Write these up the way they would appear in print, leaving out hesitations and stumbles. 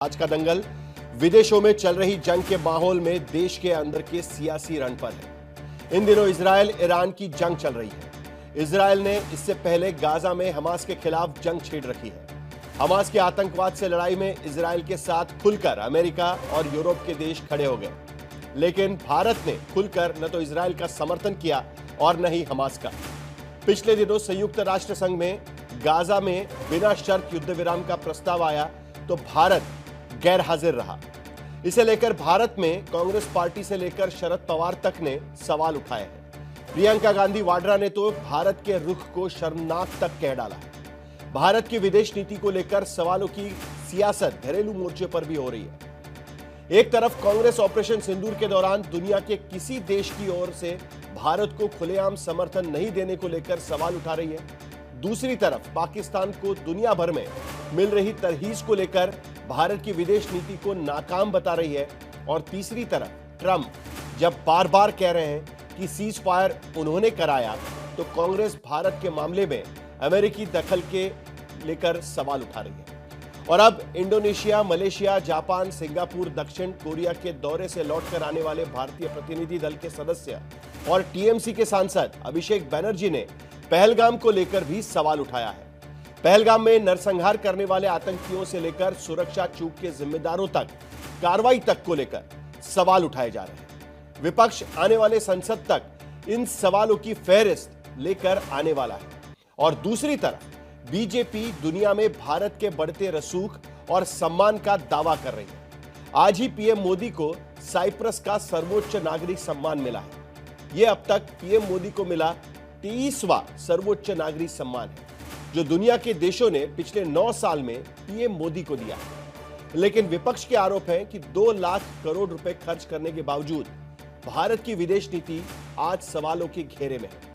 आज का दंगल विदेशों में चल रही जंग के माहौल में देश के अंदर के सियासी रण पर है। इन दिनों इजराइल ईरान की जंग चल रही है। इजराइल ने इससे पहले गाजा में हमास के खिलाफ जंग छेड़ रखी है। हमास के आतंकवाद से लड़ाई में इजराइल के साथ खुलकर अमेरिका और यूरोप के देश खड़े हो गए, लेकिन भारत ने खुलकर न तो इजराइल का समर्थन किया और न ही हमास का। पिछले दिनों संयुक्त राष्ट्र संघ में गाजा में बिना शर्त युद्ध विराम का प्रस्ताव आया तो भारत गैर हाजिर रहा। इसे लेकर भारत में कांग्रेस पार्टी से लेकर शरद पवार तक ने सवाल उठाए हैं। प्रियंका गांधी वाड्रा ने तो भारत के रुख को शर्मनाक तक कह डाला। भारत की विदेश नीति को लेकर सवालों की सियासत घरेलू मोर्चे पर भी हो रही है। एक तरफ कांग्रेस ऑपरेशन सिंदूर के दौरान दुनिया के किसी देश की ओर से भारत को खुलेआम समर्थन नहीं देने को लेकर सवाल उठा रही है। दूसरी तरफ पाकिस्तान को दुनिया भर में मिल रही तरहीज को लेकर भारत की विदेश नीति को नाकाम बता रही है। और तीसरी तरफ ट्रंप जब बार बार कह रहे हैं कि सीज फायर उन्होंने कराया, तो कांग्रेस भारत के मामले में अमेरिकी दखल के लेकर सवाल उठा रही है। और अब इंडोनेशिया, मलेशिया, जापान, सिंगापुर, दक्षिण कोरिया के दौरे से लौटकर आने वाले भारतीय प्रतिनिधि दल के सदस्य और टीएमसी के सांसद अभिषेक बनर्जी ने पहलगाम को लेकर भी सवाल उठाया है। पहलगाम में नरसंहार करने वाले आतंकियों से लेकर सुरक्षा चूक के जिम्मेदारों तक, कार्रवाई तक को लेकर सवाल उठाए जा रहे हैं। विपक्ष आने वाले संसद तक इन सवालों की फहरिस्त लेकर आने वाला है। और दूसरी तरफ बीजेपी दुनिया में भारत के बढ़ते रसूख और सम्मान का दावा कर रही है। आज ही पीएम मोदी को साइप्रस का सर्वोच्च नागरिक सम्मान मिला है। यह अब तक पीएम मोदी को मिला 23वां सर्वोच्च नागरिक सम्मान है, जो दुनिया के देशों ने पिछले 9 साल में पीएम मोदी को दिया है। लेकिन विपक्ष के आरोप है कि 2 लाख करोड़ रुपए खर्च करने के बावजूद भारत की विदेश नीति आज सवालों के घेरे में है।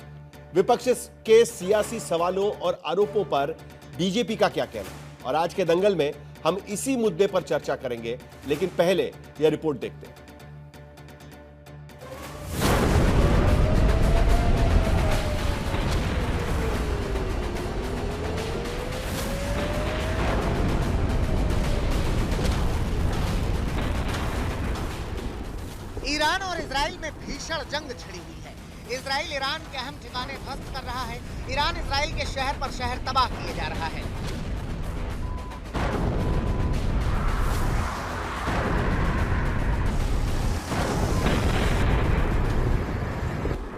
विपक्ष के सियासी सवालों और आरोपों पर बीजेपी का क्या कहना है, और आज के दंगल में हम इसी मुद्दे पर चर्चा करेंगे। लेकिन पहले यह रिपोर्ट देखते हैं। ईरान और इजराइल में भीषण जंग छिड़ी हुई है। इजराइल ईरान के अहम ठिकाने ध्वस्त कर रहा है। ईरान इजराइल के शहर पर शहर तबाह किए जा रहा है।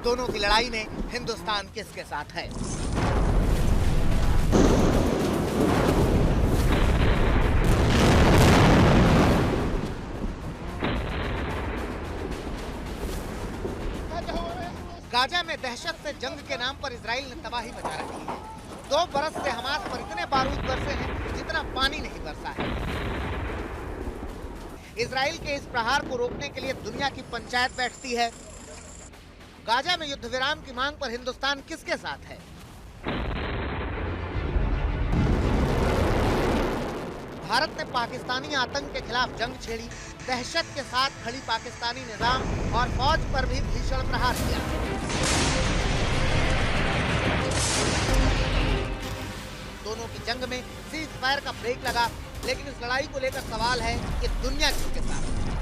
दोनों की लड़ाई में हिंदुस्तान किसके साथ है? गाजा में दहशत से जंग के नाम पर इजराइल ने तबाही मचा रखी है। 2 बरस से हमास पर इतने बारूद बरसे हैं जितना पानी नहीं बरसा है। इजराइल के इस प्रहार को रोकने के लिए दुनिया की पंचायत बैठती है। गाजा में युद्ध विराम की मांग पर हिंदुस्तान किसके साथ है? भारत ने पाकिस्तानी आतंक के खिलाफ जंग छेड़ी। दहशत के साथ खड़ी पाकिस्तानी निजाम और फौज पर भी भीषण प्रहार किया। दोनों की जंग में सीज फायर का ब्रेक लगा, लेकिन इस लड़ाई को लेकर सवाल है कि दुनिया किसके साथ है?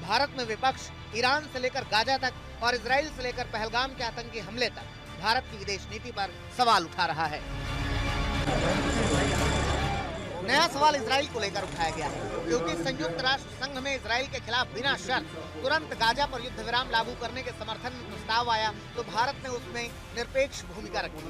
भारत में विपक्ष ईरान से लेकर गाजा तक और इजराइल से लेकर पहलगाम के आतंकी हमले तक भारत की विदेश नीति पर सवाल उठा रहा है। नया सवाल इजराइल को लेकर उठाया गया है, क्योंकि संयुक्त राष्ट्र संघ में इजराइल के खिलाफ बिना शर्त तुरंत गाजा पर युद्ध विराम लागू करने के समर्थन में प्रस्ताव आया तो भारत ने उसमें निरपेक्ष भूमिका रखी।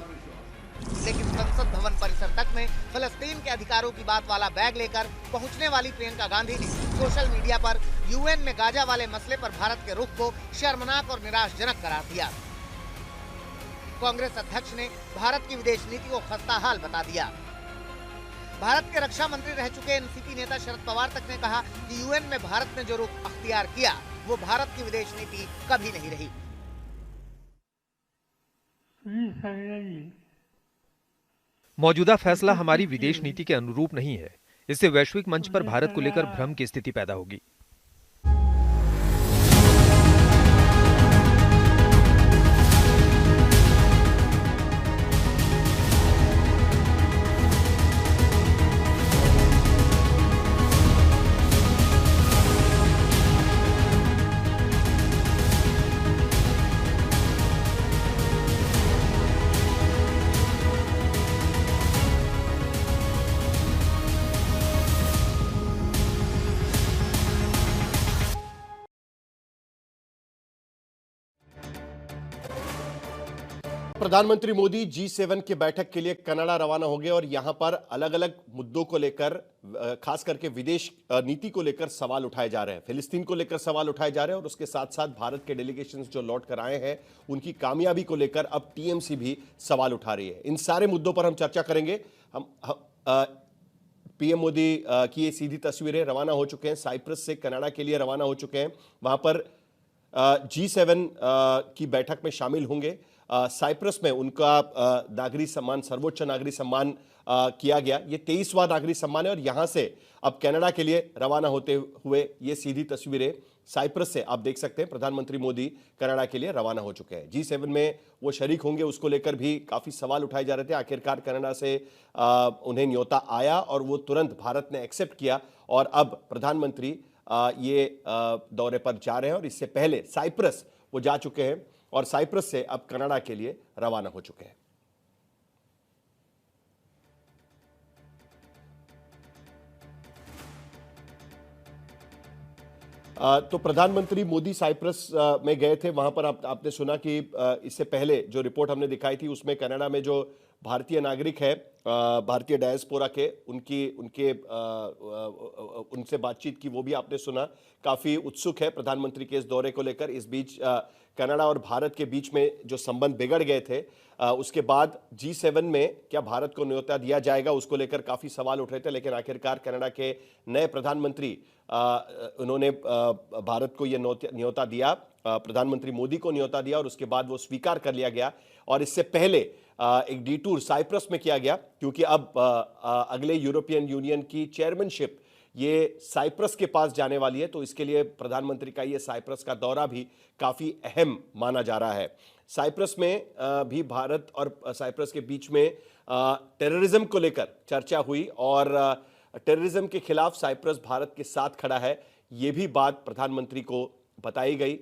लेकिन संसद भवन परिसर तक में फिलिस्तीन के अधिकारों की बात वाला बैग लेकर पहुंचने वाली प्रियंका गांधी ने सोशल मीडिया पर यूएन में गाजा वाले मसले पर भारत के रुख को शर्मनाक और निराशजनक करार दिया। कांग्रेस अध्यक्ष ने भारत की विदेश नीति को खस्ताहाल बता दिया। भारत के रक्षा मंत्री रह चुके एनसीपी नेता शरद पवार तक ने कहा कि यूएन में भारत ने जो रुख अख्तियार किया वो भारत की विदेश नीति कभी नहीं रही। मौजूदा फैसला हमारी विदेश नीति के अनुरूप नहीं है। इससे वैश्विक मंच पर भारत को लेकर भ्रम की स्थिति पैदा होगी। प्रधानमंत्री मोदी G7 की बैठक के लिए कनाडा रवाना हो गए और यहां पर अलग अलग मुद्दों को लेकर, खास करके विदेश नीति को लेकर सवाल उठाए जा रहे हैं। फिलिस्तीन को लेकर सवाल उठाए जा रहे हैं और उसके साथ साथ भारत के डेलीगेशंस जो लौट कर आए हैं उनकी कामयाबी को लेकर अब टीएमसी भी सवाल उठा रही है। इन सारे मुद्दों पर हम चर्चा करेंगे। पीएम मोदी की ये सीधी तस्वीरें रवाना हो चुके हैं, साइप्रस से कनाडा के लिए रवाना हो चुके हैं। वहां पर G7 की बैठक में शामिल होंगे। साइप्रस में उनका नागरिक सम्मान, सर्वोच्च नागरिक सम्मान किया गया। ये 23वां नागरिक सम्मान है और यहां से अब कनाडा के लिए रवाना होते हुए ये सीधी तस्वीरें साइप्रस से आप देख सकते हैं। प्रधानमंत्री मोदी कनाडा के लिए रवाना हो चुके हैं। G7 में वो शरीक होंगे, उसको लेकर भी काफी सवाल उठाए जा रहे थे। आखिरकार कनाडा से उन्हें न्योता आया और वो तुरंत भारत ने एक्सेप्ट किया और अब प्रधानमंत्री ये दौरे पर जा रहे हैं और इससे पहले साइप्रस वो जा चुके हैं और साइप्रस से अब कनाडा के लिए रवाना हो चुके हैं। तो प्रधानमंत्री मोदी साइप्रस में गए थे। वहां पर आपने सुना कि इससे पहले जो रिपोर्ट हमने दिखाई थी उसमें कनाडा में जो भारतीय नागरिक है, भारतीय डायस्पोरा के, उनसे बातचीत की, वो भी आपने सुना। काफी उत्सुक है प्रधानमंत्री के इस दौरे को लेकर। इस बीच कनाडा और भारत के बीच में जो संबंध बिगड़ गए थे, उसके बाद G7 में क्या भारत को न्योता दिया जाएगा, उसको लेकर काफी सवाल उठ रहे थे। लेकिन आखिरकार कनाडा के नए प्रधानमंत्री उन्होंने भारत को यह न्योता दिया, प्रधानमंत्री मोदी को न्योता दिया और उसके बाद वो स्वीकार कर लिया गया। और इससे पहले एक डिटूर साइप्रस में किया गया क्योंकि अब अगले यूरोपियन यूनियन की चेयरमैनशिप ये साइप्रस के पास जाने वाली है। तो इसके लिए प्रधानमंत्री का ये साइप्रस का दौरा भी काफी अहम माना जा रहा है। साइप्रस में भी भारत और साइप्रस के बीच में टेररिज्म को लेकर चर्चा हुई और टेररिज्म के खिलाफ साइप्रस भारत के साथ खड़ा है, ये भी बात प्रधानमंत्री को बताई गई,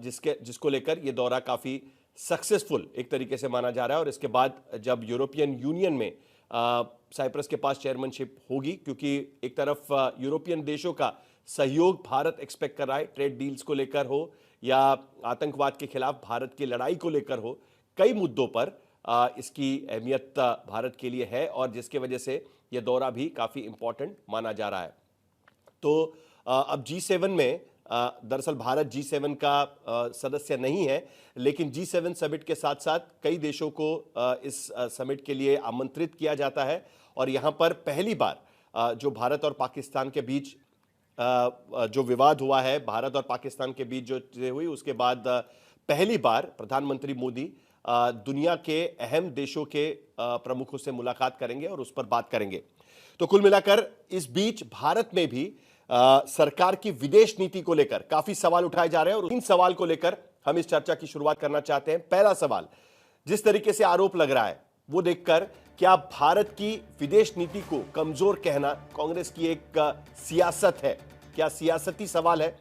जिसको लेकर ये दौरा काफी सक्सेसफुल एक तरीके से माना जा रहा है। और इसके बाद जब यूरोपियन यूनियन में साइप्रस के पास चेयरमैनशिप होगी, क्योंकि एक तरफ यूरोपियन देशों का सहयोग भारत एक्सपेक्ट कर रहा है, ट्रेड डील्स को लेकर हो या आतंकवाद के खिलाफ भारत की लड़ाई को लेकर हो, कई मुद्दों पर इसकी अहमियत भारत के लिए है और जिसके वजह से यह दौरा भी काफी इंपॉर्टेंट माना जा रहा है। तो अब G7 में दरअसल भारत G7 का सदस्य नहीं है, लेकिन G7 समिट के साथ साथ कई देशों को इस समिट के लिए आमंत्रित किया जाता है। और यहां पर पहली बार जो भारत और पाकिस्तान के बीच जो विवाद हुआ है, भारत और पाकिस्तान के बीच जो चीजें हुई, उसके बाद पहली बार प्रधानमंत्री मोदी दुनिया के अहम देशों के प्रमुखों से मुलाकात करेंगे और उस पर बात करेंगे। तो कुल मिलाकर इस बीच भारत में भी सरकार की विदेश नीति को लेकर काफी सवाल उठाए जा रहे हैं और इन सवाल को लेकर हम इस चर्चा की शुरुआत करना चाहते हैं। पहला सवाल, जिस तरीके से आरोप लग रहा है वो देखकर, क्या भारत की विदेश नीति को कमजोर कहना कांग्रेस की एक सियासत है? क्या सियासती सवाल है?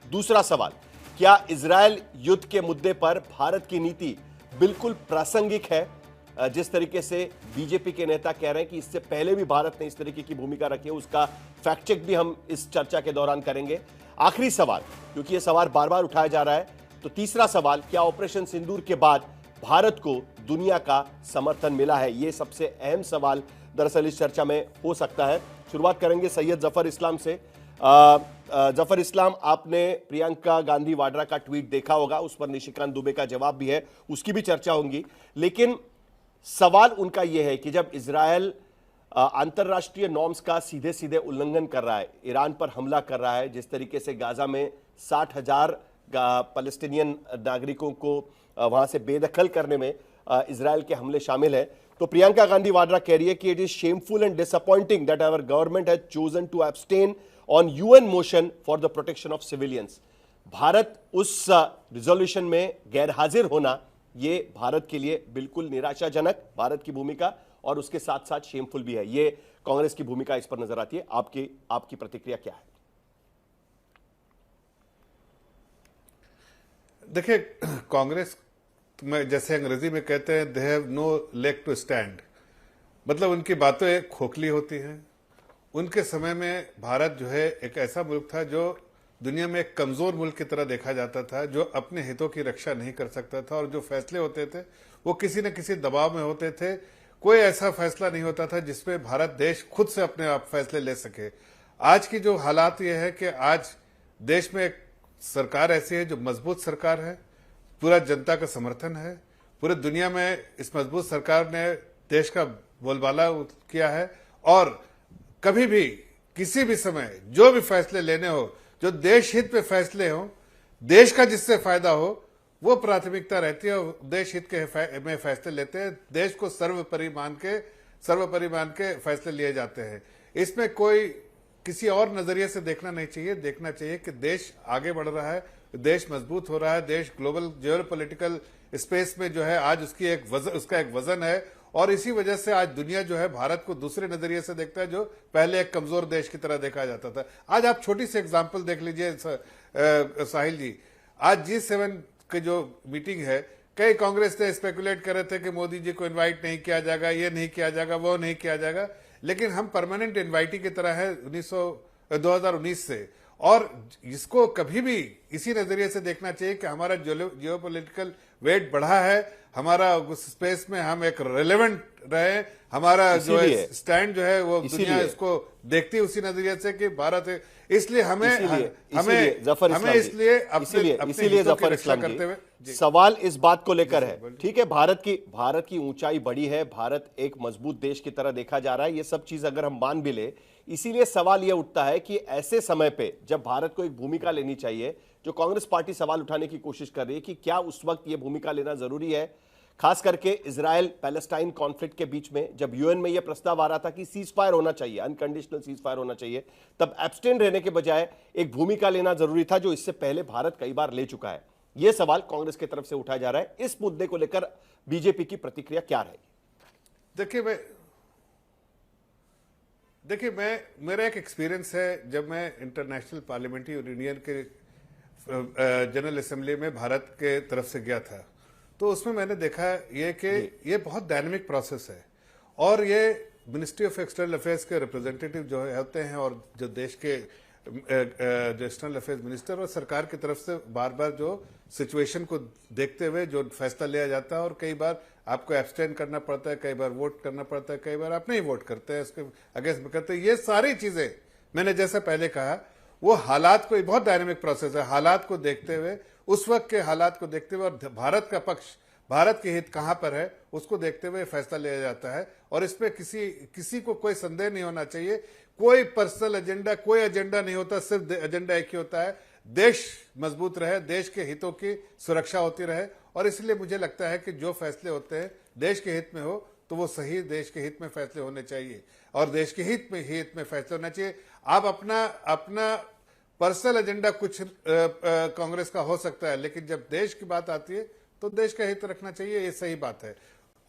दूसरा सवाल, क्या इजरायल युद्ध के मुद्दे पर भारत की नीति बिल्कुल प्रासंगिक है? जिस तरीके से बीजेपी के नेता कह रहे हैं कि इससे पहले भी भारत ने इस तरीके की भूमिका रखी है, उसका फैक्ट चेक भी हम इस चर्चा के दौरान करेंगे। आखिरी सवाल, क्योंकि यह सवाल बार बार उठाया जा रहा है, तो तीसरा सवाल, क्या ऑपरेशन सिंदूर के बाद भारत को दुनिया का समर्थन मिला है? यह सबसे अहम सवाल दरअसल इस चर्चा में हो सकता है। शुरुआत करेंगे सैयद जफर इस्लाम से। जफर इस्लाम, आपने प्रियंका गांधी वाड्रा का ट्वीट देखा होगा, उस पर निशिकांत दुबे का जवाब भी है, उसकी भी चर्चा होगी। लेकिन सवाल उनका यह है कि जब इजरायल अंतरराष्ट्रीय नॉर्म्स का सीधे सीधे उल्लंघन कर रहा है, ईरान पर हमला कर रहा है, जिस तरीके से गाजा में 60,000 पैलेस्टीनियन नागरिकों को वहां से बेदखल करने में इजरायल के हमले शामिल है, तो प्रियंका गांधी वाड्रा कह रही है कि it is shameful and disappointing that our government has chosen to abstain on UN motion for the protection of civilians. Bharat उस रिजोल्यूशन में गैर हाजिर होना, ये भारत के लिए बिल्कुल निराशाजनक, भारत की भूमिका, और उसके साथ साथ शेमफुल भी है। ये कांग्रेस की भूमिका इस पर नजर आती है। आपकी प्रतिक्रिया क्या है? देखिए, कांग्रेस में जैसे अंग्रेजी में कहते हैं, they have no leg to stand, मतलब उनकी बातें खोखली होती हैं। उनके समय में भारत जो है एक ऐसा मुल्क था जो दुनिया में एक कमजोर मुल्क की तरह देखा जाता था, जो अपने हितों की रक्षा नहीं कर सकता था और जो फैसले होते थे वो किसी न किसी दबाव में होते थे। कोई ऐसा फैसला नहीं होता था जिसमें भारत देश खुद से अपने आप फैसले ले सके। आज की जो हालात ये है कि आज देश में एक सरकार ऐसी है जो मजबूत सरकार है, पूरा जनता का समर्थन है, पूरे दुनिया में इस मजबूत सरकार ने देश का बोलबाला किया है और कभी भी किसी भी समय जो भी फैसले लेने हो, जो देश हित में फैसले हो, देश का जिससे फायदा हो, वो प्राथमिकता रहती है और देश हित के में फैसले लेते हैं। देश को सर्वोपरि मान के फैसले लिए जाते हैं। इसमें कोई किसी और नजरिए से देखना नहीं चाहिए। देखना चाहिए कि देश आगे बढ़ रहा है, देश मजबूत हो रहा है, देश ग्लोबल जियोपॉलिटिकल स्पेस में जो है आज उसका एक वजन है और इसी वजह से आज दुनिया जो है भारत को दूसरे नजरिए से देखता है, जो पहले एक कमजोर देश की तरह देखा जाता था। आज आप छोटी सी एग्जांपल देख लीजिए साहिल जी, आज G7 की जो मीटिंग है, कई कांग्रेस ने स्पेकुलेट कर रहे थे कि मोदी जी को इनवाइट नहीं किया जाएगा, ये नहीं किया जाएगा, वो नहीं किया जाएगा, लेकिन हम परमानेंट इनवाइटी की तरह है 2019 से। और इसको कभी भी इसी नजरिए से देखना चाहिए कि हमारा जियोपॉलिटिकल वेट बढ़ा है, हमारा उस स्पेस में हम एक रेलेवेंट रहे, हमारा जो है स्टैंड जो है वो दुनिया इसको देखती है उसी नजरिए से कि भारत है। इसलिए इसीलिए जफर इस्लाम करते हुए सवाल इस बात को लेकर है, ठीक है, भारत की ऊंचाई बड़ी है, भारत एक मजबूत देश की तरह देखा जा रहा है, ये सब चीज अगर हम मान भी ले, इसीलिए सवाल यह उठता है कि ऐसे समय पे जब भारत को एक भूमिका लेनी चाहिए, जो कांग्रेस पार्टी सवाल उठाने की कोशिश कर रही है कि क्या उस वक्त यह भूमिका लेना जरूरी है, खास करके इजराइल पैलेस्टाइन कॉन्फ्लिक्ट के बीच में जब यूएन में यह प्रस्ताव आ रहा था कि सीज फायर होना चाहिए, अनकंडीशनल सीज फायर होना चाहिए, तब एब्स्टेन रहने के बजाय एक भूमिका लेना जरूरी था, जो इससे पहले भारत कई बार ले चुका है। यह सवाल कांग्रेस की तरफ से उठाया जा रहा है। इस मुद्दे को लेकर बीजेपी की प्रतिक्रिया क्या रहेगी? देखिए मेरा एक एक्सपीरियंस है, जब मैं इंटरनेशनल पार्लियामेंट्री यूनियन के जनरल असेंबली में भारत के तरफ से गया था, तो उसमें मैंने देखा ये कि ये बहुत डायनेमिक प्रोसेस है और ये मिनिस्ट्री ऑफ एक्सटर्नल अफेयर्स के रिप्रेजेंटेटिव जो होते हैं और जो देश के जो एक्सटर्नल अफेयर्स मिनिस्टर और सरकार की तरफ से बार बार जो सिचुएशन को देखते हुए जो फैसला लिया जाता है, और कई बार आपको एब्सटेन करना पड़ता है, कई बार वोट करना पड़ता है, कई बार आप नहीं वोट करते हैं, उसके अगेंस्ट में करते हैं। ये सारी चीजें मैंने जैसा पहले कहा, वो हालात को, बहुत डायनेमिक प्रोसेस है, हालात को देखते हुए, उस वक्त के हालात को देखते हुए और भारत का पक्ष, भारत के हित कहां पर है उसको देखते हुए फैसला लिया जाता है। और इसमें किसी को कोई संदेह नहीं होना चाहिए, कोई पर्सनल एजेंडा, कोई एजेंडा नहीं होता, सिर्फ एजेंडा एक ही होता है, देश मजबूत रहे, देश के हितों की सुरक्षा होती रहे। और इसलिए मुझे लगता है कि जो फैसले होते हैं देश के हित में हो तो वो सही देश के हित में फैसले होने चाहिए और देश के हित में फैसले होना चाहिए। आप अपना पर्सनल एजेंडा कुछ कांग्रेस का हो सकता है, लेकिन जब देश की बात आती है तो देश का हित रखना चाहिए, ये सही बात है।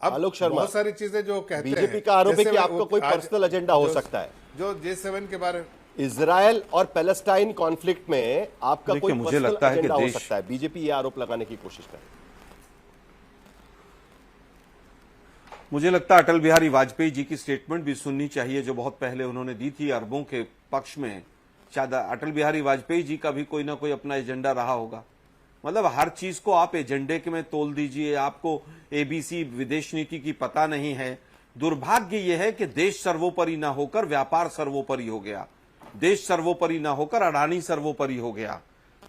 अब आलोक शर्मा, बहुत सारी चीजें जो कहते हैं, बीजेपी का आरोप है कि आपका कोई पर्सनल एजेंडा हो सकता है, जो G7 के बारे में, इजराइल और पैलेस्टाइन कॉन्फ्लिक्ट में आपका कोई पर्सनल एजेंडा हो सकता है, बीजेपी ये आरोप लगाने की कोशिश कर रही है। मुझे लगता है अटल बिहारी वाजपेयी जी की स्टेटमेंट भी सुननी चाहिए, जो बहुत पहले उन्होंने दी थी अरबों के पक्ष में। शायद अटल बिहारी वाजपेयी जी का भी कोई ना कोई अपना एजेंडा रहा होगा। मतलब हर चीज को आप एजेंडे के में तोल दीजिए, आपको एबीसी विदेश नीति की पता नहीं है। दुर्भाग्य यह है कि देश सर्वोपरि ना होकर व्यापार सर्वोपरि हो गया, देश सर्वोपरि ना होकर अडानी सर्वोपरि हो गया।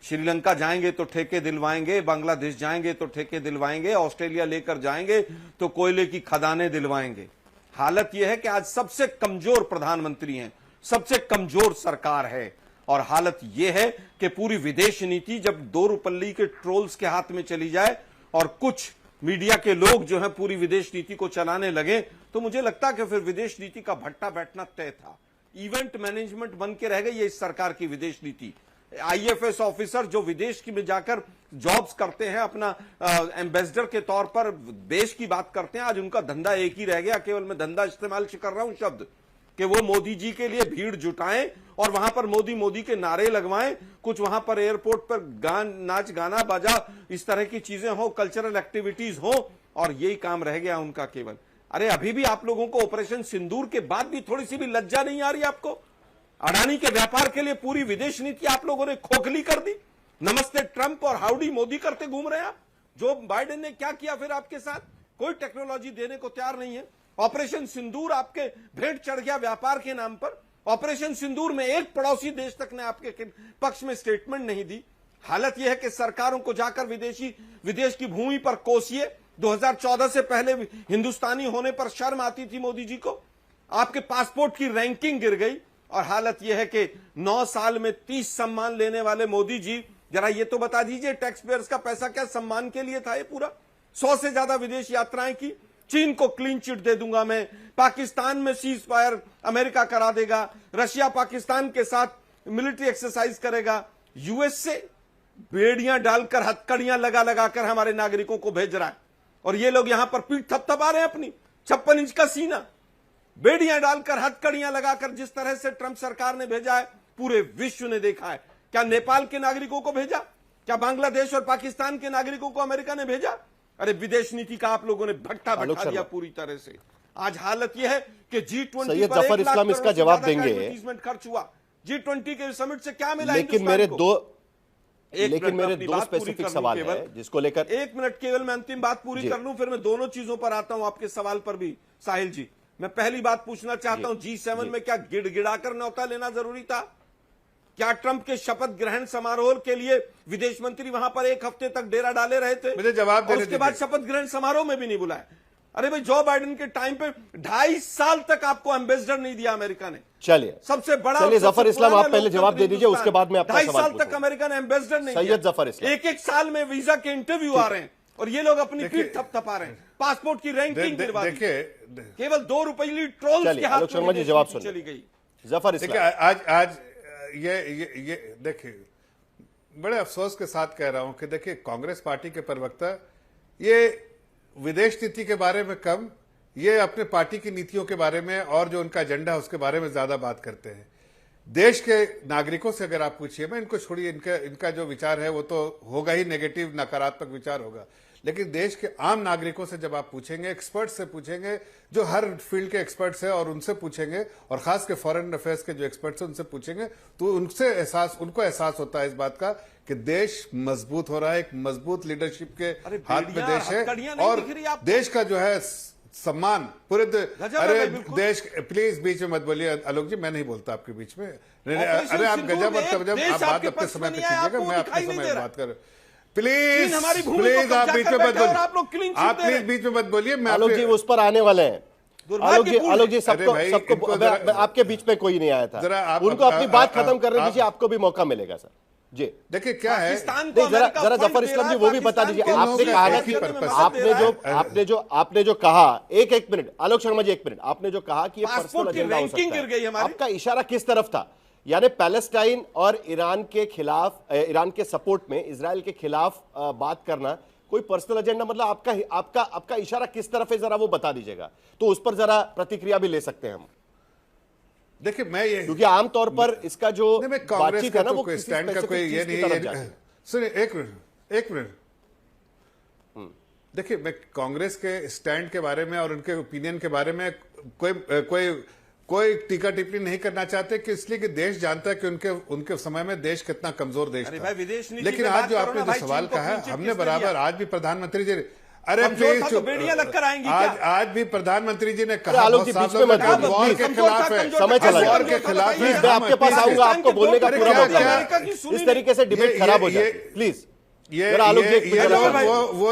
श्रीलंका जाएंगे तो ठेके दिलवाएंगे, बांग्लादेश जाएंगे तो ठेके दिलवाएंगे, ऑस्ट्रेलिया लेकर जाएंगे तो कोयले की खदानें दिलवाएंगे। हालत यह है कि आज सबसे कमजोर प्रधानमंत्री हैं, सबसे कमजोर सरकार है, और हालत यह है कि पूरी विदेश नीति जब दो रुपल्ली के ट्रोल्स के हाथ में चली जाए और कुछ मीडिया के लोग जो है पूरी विदेश नीति को चलाने लगे, तो मुझे लगता है कि फिर विदेश नीति का भट्टा बैठना तय था। इवेंट मैनेजमेंट बन के रह गई ये इस सरकार की विदेश नीति। आईएफएस ऑफिसर जो विदेश की में जाकर जॉब्स करते हैं, अपना एम्बेसडर के तौर पर देश की बात करते हैं, आज उनका धंधा एक ही रह गया, केवल मैं धंधा इस्तेमाल कर रहा हूं शब्द, कि वो मोदी जी के लिए भीड़ जुटाएं और वहां पर मोदी मोदी के नारे लगवाएं, कुछ वहां पर एयरपोर्ट पर नाच गाना बाजा इस तरह की चीजें हो, कल्चरल एक्टिविटीज हो, और यही काम रह गया उनका केवल। अरे अभी भी आप लोगों को ऑपरेशन सिंदूर के बाद भी थोड़ी सी भी लज्जा नहीं आ रही आपको? अडानी के व्यापार के लिए पूरी विदेश नीति आप लोगों ने खोखली कर दी। नमस्ते ट्रंप और हाउडी मोदी करते घूम रहे हैं आप। जो बाइडेन ने क्या किया फिर आपके साथ? कोई टेक्नोलॉजी देने को तैयार नहीं है। ऑपरेशन सिंदूर आपके भेंट चढ़ गया व्यापार के नाम पर। ऑपरेशन सिंदूर में एक पड़ोसी देश तक ने आपके पक्ष में स्टेटमेंट नहीं दी। हालत यह है कि सरकारों को जाकर विदेश की भूमि पर कोसिए। 2014 से पहले हिंदुस्तानी होने पर शर्म आती थी मोदी जी को। आपके पासपोर्ट की रैंकिंग गिर गई और हालत यह है कि 9 साल में 30 सम्मान लेने वाले मोदी जी, जरा ये तो बता दीजिए टैक्स पेयर्स का पैसा क्या सम्मान के लिए था? ये पूरा 100 से ज्यादा विदेश यात्राएं की। चीन को क्लीन चिट दे दूंगा मैं, पाकिस्तान में सीज फायर अमेरिका करा देगा, रशिया पाकिस्तान के साथ मिलिट्री एक्सरसाइज करेगा, यूएस से बेड़ियां डालकर हथकड़ियां लगा लगाकर हमारे नागरिकों को भेज रहा है और ये लोग यहां पर पीठ थपथपा रहे हैं अपनी। 56 इंच का सीना, बेड़ियां डालकर हथकड़ियां लगाकर जिस तरह से ट्रंप सरकार ने भेजा है पूरे विश्व ने देखा है। क्या नेपाल के नागरिकों को भेजा? क्या बांग्लादेश और पाकिस्तान के नागरिकों को अमेरिका ने भेजा? अरे विदेश नीति का आप लोगों ने भट्टा बैठा दिया पूरी तरह से। आज हालत यह है कि G20 सैयद जफर इस्लाम इसका जवाब देंगे। एडवर्टाइजमेंट खर्च हुआ। G20 के समिट से क्या मिला? लेकिन मेरे दो स्पेसिफिक सवाल है जिसको लेकर 1 मिनट केवल मैं अंतिम बात पूरी कर लूं, फिर मैं दोनों चीजों पर आता हूं आपके सवाल पर भी। साहिल जी, मैं पहली बात पूछना चाहता हूं, G7 में क्या गिड़गिड़ाकर न्योता लेना जरूरी था? क्या ट्रंप के शपथ ग्रहण समारोह के लिए विदेश मंत्री वहां पर 1 हफ्ते तक डेरा डाले रहे थे? मुझे जवाब देने उसके बाद शपथ ग्रहण समारोह में भी नहीं बुलाया। अरे भाई, जो बाइडेन के टाइम पे 2.5 साल तक आपको एम्बेसडर नहीं दिया अमेरिका ने। चलिए, सबसे बड़ा, चलिए जफर इस्लाम आप पहले जवाब दे दीजिए, उसके बाद मैं अपना सवाल 2.5 साल तक अमेरिका ने एम्बेसडर नहीं सैयद जफर इस्लाम, एक साल में वीजा के इंटरव्यू आ रहे हैं और ये लोग अपनी पीठ थपथपा रहे हैं। पासपोर्ट की रैंकिंग गिरवा दी। केवल 2 रुपये ट्रोल्स के हाथ में जवाब चली गई। जफर इस्लाम, आज ये देखिए, बड़े अफसोस के साथ कह रहा हूं कि देखिए कांग्रेस पार्टी के प्रवक्ता ये विदेश नीति के बारे में कम, ये अपने पार्टी की नीतियों के बारे में और जो उनका एजेंडा है उसके बारे में ज्यादा बात करते हैं। देश के नागरिकों से अगर आप पूछिए, मैं इनको छोड़िए, इनका जो विचार है वो तो होगा ही, नेगेटिव नकारात्मक विचार होगा, लेकिन देश के आम नागरिकों से जब आप पूछेंगे, एक्सपर्ट्स से पूछेंगे जो हर फील्ड के एक्सपर्ट्स हैं और उनसे पूछेंगे, और खास के फॉरेन अफेयर्स के जो एक्सपर्ट्स हैं उनसे पूछेंगे, तो उनको एहसास होता है इस बात का कि देश मजबूत हो रहा है, एक मजबूत लीडरशिप के हाथ में देश है और देश का जो है सम्मान पूरे अरे देश। प्लीज बीच में मत बोलिए आलोक जी, मैं नहीं बोलता आपके बीच में। अरे आप गजब और तब आप बात अपने समय पे कीजिएगा, मैं अपने समय में बात कर। प्लीज आप बीच में मत बोलिए, आप प्लीज बीच में मत बोलिए। मैं आलोक जी उस पर आने वाले हैं। आलोक जी सबको आपके बीच में कोई नहीं आया था, उनको अपनी बात खत्म करने दीजिए, आपको भी मौका मिलेगा सर जी। देखिए क्या है, जरा जफर इस्लाम जी वो भी बता दीजिए। आपने कहा ना कि आपने जो कहा, एक मिनट आलोक शर्मा जी, 1 मिनट, आपने जो कहा कि ये पर्सनल एजेंडा हो सकता है, आपका इशारा किस तरफ था? यानी पैलेस्टाइन और ईरान के खिलाफ, ईरान के सपोर्ट में इजराइल के खिलाफ बात करना कोई पर्सनल एजेंडा, मतलब आपका इशारा किस तरफ है, जरा वो बता दीजिएगा, तो उस पर जरा प्रतिक्रिया भी ले सकते हैं हम। देखिए मैं ये, क्योंकि आमतौर पर इसका जो बातचीत है ना वो स्टैंड का कोई ये नहीं। सुनिए एक मिनट, देखिए मैं कांग्रेस के स्टैंड के बारे में और उनके ओपिनियन के बारे में कोई टीका टिप्पणी नहीं करना चाहते कि इसलिए कि देश जानता है कि उनके समय में देश कितना कमजोर देश था। लेकिन आज जो आपने जो सवाल कहा है, हमने बराबर आज भी प्रधानमंत्री जी, अरे प्लीज तो बेड़ियां लगकर आएंगी। आज भी प्रधानमंत्री जी ने कहा आलोक जी बीच में मत बोलिए, वॉर के खिलाफ है, समय चला गया, वॉर के खिलाफ है। मैं आपके पास आऊंगा, आपको बोलने का पूरा मौका है। इस तरीके से डिबेट खराब हो जाए प्लीज। ये वो